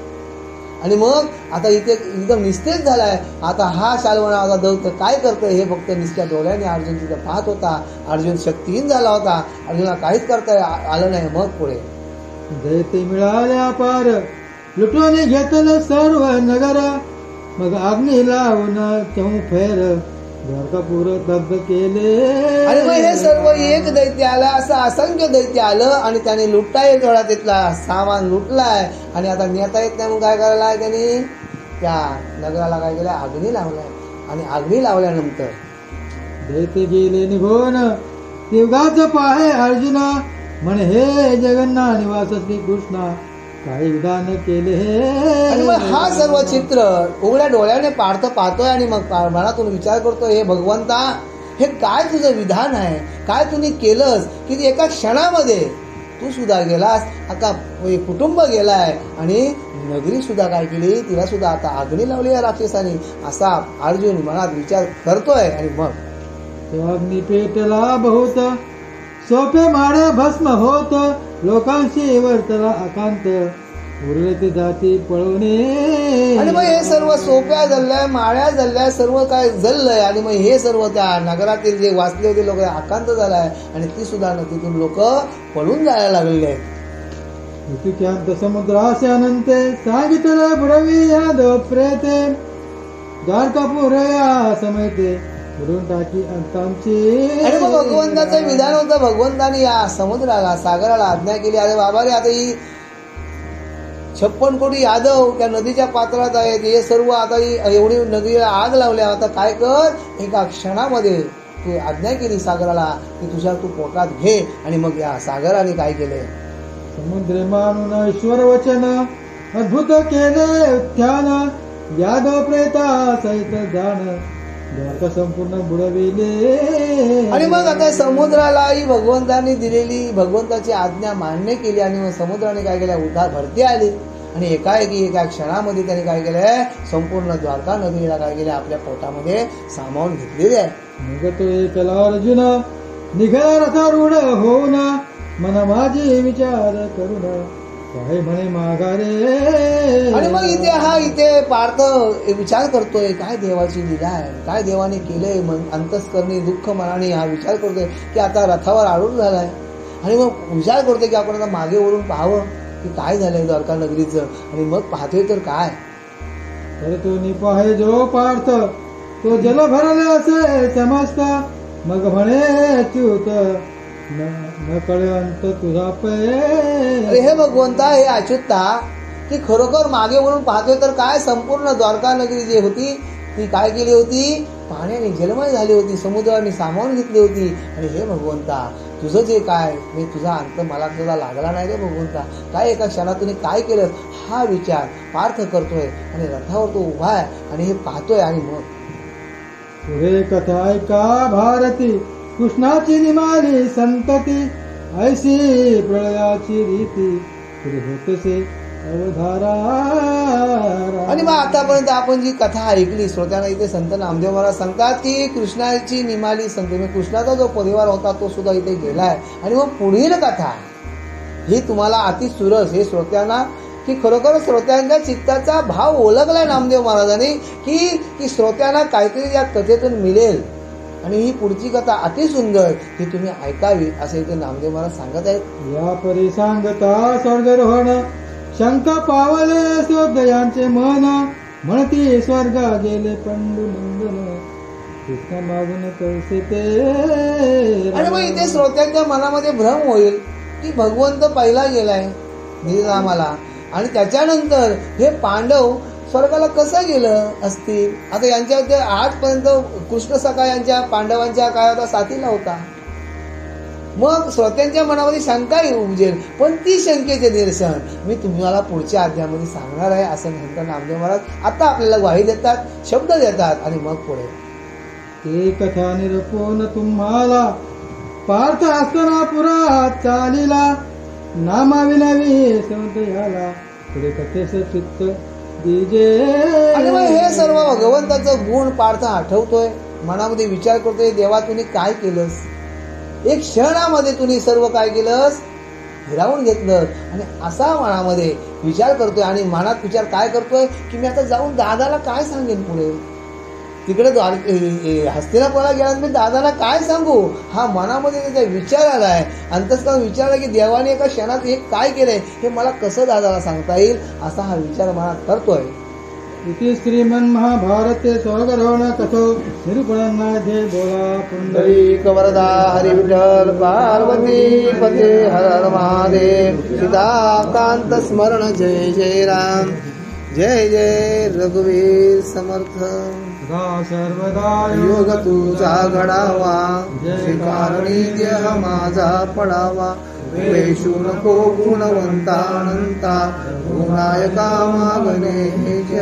आणि मग आता इथे एकदम निस्तेज झालाय. आता हा शाल्वनाचा दैत्य काय करतोय हे फक्त निस्त्या डोळ्याने अर्जुन तिथे पाहत होता. अर्जुन शक्तीहीन झाला होता, अर्जुनाला काहीच करता आलं नाही. मग पुढे
दैत्य मिळाल्या पार, लुटून घेतलं सर्व नगर, मग अग्नी लावून चौफेर, द्वारकापूर दग्ध केले.
आणि मग हे सर्व एक दैत्य आलं, असं असंख्य दैत्य आलं आणि त्याने लुटता येत थोडा तिथला सामान लुटलाय. आणि आता नेता येत नाही, मग काय करायला त्यांनी त्या नगराला काय केलं, अग्नी लावलाय. आणि अग्नी लावल्यानंतर
दैत्य गेले निघून, युगाच पाहे अर्जुन, म्हणे हे जगन्नाथ निवास श्री कृष्णा, काही विधान केले.
आणि मग हा सर्व चित्र उघड्या डोळ्याने पाहतोय. आणि मग मनातून विचार करतोय, हे भगवंता, हे काय तुझं विधान आहे, काय तुम्ही केलंस की एका क्षणामध्ये तू सुद्धा गेलास, आता कुटुंब गेलाय आणि नगरी सुद्धा काय केली, तिला सुद्धा आता अग्नी लावली या राक्षसाने. असा अर्जुन मनात विचार करतोय. आणि मग
तेव्हा अग्नी पेटला बहुत, सोपे माळे भस्म होत, लोकांशी वर्तला अकांत, उरले ते जाती पळवणे.
आणि मग हे सर्व सोप्या जळल्या, माळ्या जळल्या, सर्व काय जळलंय. आणि मग हे सर्व त्या नगरातील जे वाचले होते लोक आकांत झालाय आणि ती सुद्धा तिथून लोक पळून जायला लागलेले आहेत.
ऋतुक्यांत समुद्रासे अनंते, सांगितलं बुडवी या दो प्रेते, द्वारकापूर या समयते, बुडून टाकी अंतांची.
आणि मग भगवंताचं विधान होतं, भगवंताने या समुद्राला सागराला आज्ञा केली, अरे बाबा रे, आता ही 56 कोटी यादव त्या नदीच्या पात्रात आहेत, हे सर्व आता एवढी नदीला आग लावल्या, आता काय कर, एका क्षणामध्ये तू आज्ञा केली सागराला की तुझ्या तू पोटात घे. आणि मग या सागराने काय केले,
समुद्र मानून ईश्वर वचन, अद्भुत केले उत्थान, यादव प्रेता सहित जाण, द्वारका संपूर्ण बुडविले.
आणि मग आता समुद्रालाही भगवंतांनी दिलेली भगवंताची आज्ञा मान्य केली. आणि मग समुद्राने काय केलं, उद्धार भरती आली आणि एकाएकी एका क्षणामध्ये त्याने काय केलंय, संपूर्ण द्वारका नदीला काय केलं, आपल्या पोटामध्ये सामावून घेतलेली आहे.
मग तो एकला अर्जुन, निघाला रथारूढ होऊन, मन माझी विचार करून, काय म्हणे माघारे.
आणि मग इथे पार्थ विचार करतोय, काय देवाची लीला आहे, काय देवाने केलंय. अंतस्करणी दुःख मनाने हा विचार करतोय की आता रथावर आरूढ झालाय. आणि मग विचार करतोय की आपण आता मागे वळून पाहावं की काय झालंय द्वारका नगरीचं. आणि मग पाहतोय तर काय,
तर तो निपाहे जो पार्थ, तो जल भरले असे समजत, मग म्हणे अच्युत, न कळवंत तुझा पै.
अरे हे भगवंता, हे अच्युता, की खरोखर मागे वळून पाहतोय तर काय, संपूर्ण द्वारका नगरी जी होती ती काय केली होती, पाण्याने जलमय झाली होती, समुद्राने सामावून घेतली होती. आणि हे भगवंता, तुझं जे काय, मी तुझा अंत मला तुझा लागला नाही रे भगवंता, काय एका क्षणातून काय केलं, हा विचार पार्थ करतोय. आणि रथावर तो उभा आहे आणि हे पाहतोय. आणि मग
पुढे कथा ऐका भारती, कृष्णाची निमाली संतती, ऐशी प्रळयाची रीती, पुढे होतसे अवधारा.
आणि मग आतापर्यंत आपण जी कथा ऐकली श्रोत्यांना, इथे संत नामदेव महाराज सांगतात की कृष्णाची निमाली संत, म्हणजे कृष्णाचा जो परिवार होता तो सुद्धा इथे गेलाय. आणि मग पुढील कथा ही तुम्हाला अतिसुरस, हे श्रोत्यांना की खरोखर श्रोत्यांच्या चित्ताचा भाव ओळखलाय नामदेव महाराजांनी की श्रोत्यांना काहीतरी या कथेतून मिळेल. आणि ही पुढची कथा अतिसुंदर, ही तुम्ही ऐकावी असे इथे नामदेव महाराज सांगत आहेत.
या परी सांगता स्वर्गरोहण, शंका पावले शोधयांचे मन, म्हणती स्वर्गा गेले पंडुनंदन, कृष्ण मागून कैसे ते.
आणि मग इथे श्रोत्यांच्या मनामध्ये भ्रम होईल की भगवंत पहिला गेलाय निरामाला आणि त्याच्यानंतर हे पांडव स्वर्गाला कसं गेलं असतील. आता यांच्या आजपर्यंत कृष्ण सखा यांच्या पांडवांच्या काळात साथीला होता. मग श्रोत्यांच्या मनामध्ये शंका उपजेल, पण ती शंकेचे निरसन मी तुम्हाला पुढच्या अध्यायामध्ये सांगणार आहे असं म्हणतात नामदेव महाराज. आता आपल्याला ग्वाही देतात, शब्द देतात आणि मग पुढे
ते कथा निरपून तुम्हाला पार्थ हस्तनापुरात चालीला नामाविनवी संत याला पुढे कथेस चित्त दिजे.
आणि मग हे सर्व भगवंताचं गुण पार्थ आठवतोय, मनामध्ये विचार करतोय, देवा तुम्ही काय केलंस. एक क्षणामध्ये तुम्ही सर्व काय केलंस, हिरावून घेतलं. आणि असा मनामध्ये विचार करतोय आणि मनात विचार काय करतोय की मी आता जाऊन दादाला काय सांगेन पुढे. तिकडे हस्तिनापुराला गेल्यानंतर मी दादाला काय सांगू, हा मनामध्ये त्याचा विचार आलाय. अंतस्करण विचारला की देवाने एका क्षणात हे काय केलंय हे मला कसं दादाला सांगता येईल, असा हा विचार मनात करतोय.
इति श्रीमन महाभारते स्वगर्भण कथो निरूपणाध्ये बोला
पुंडरीक वरदा हरि विठ्ठल पार्वती पते हर हर महादेव. सीताकांत स्मरण जय जय राम, जय जय रघुवीर समर्थ.
सर्वदा
योग तुझा घडावा, कारणी देह माझा पडावा. वेशू नको गुणवंता अनंता, गुणायका मागणे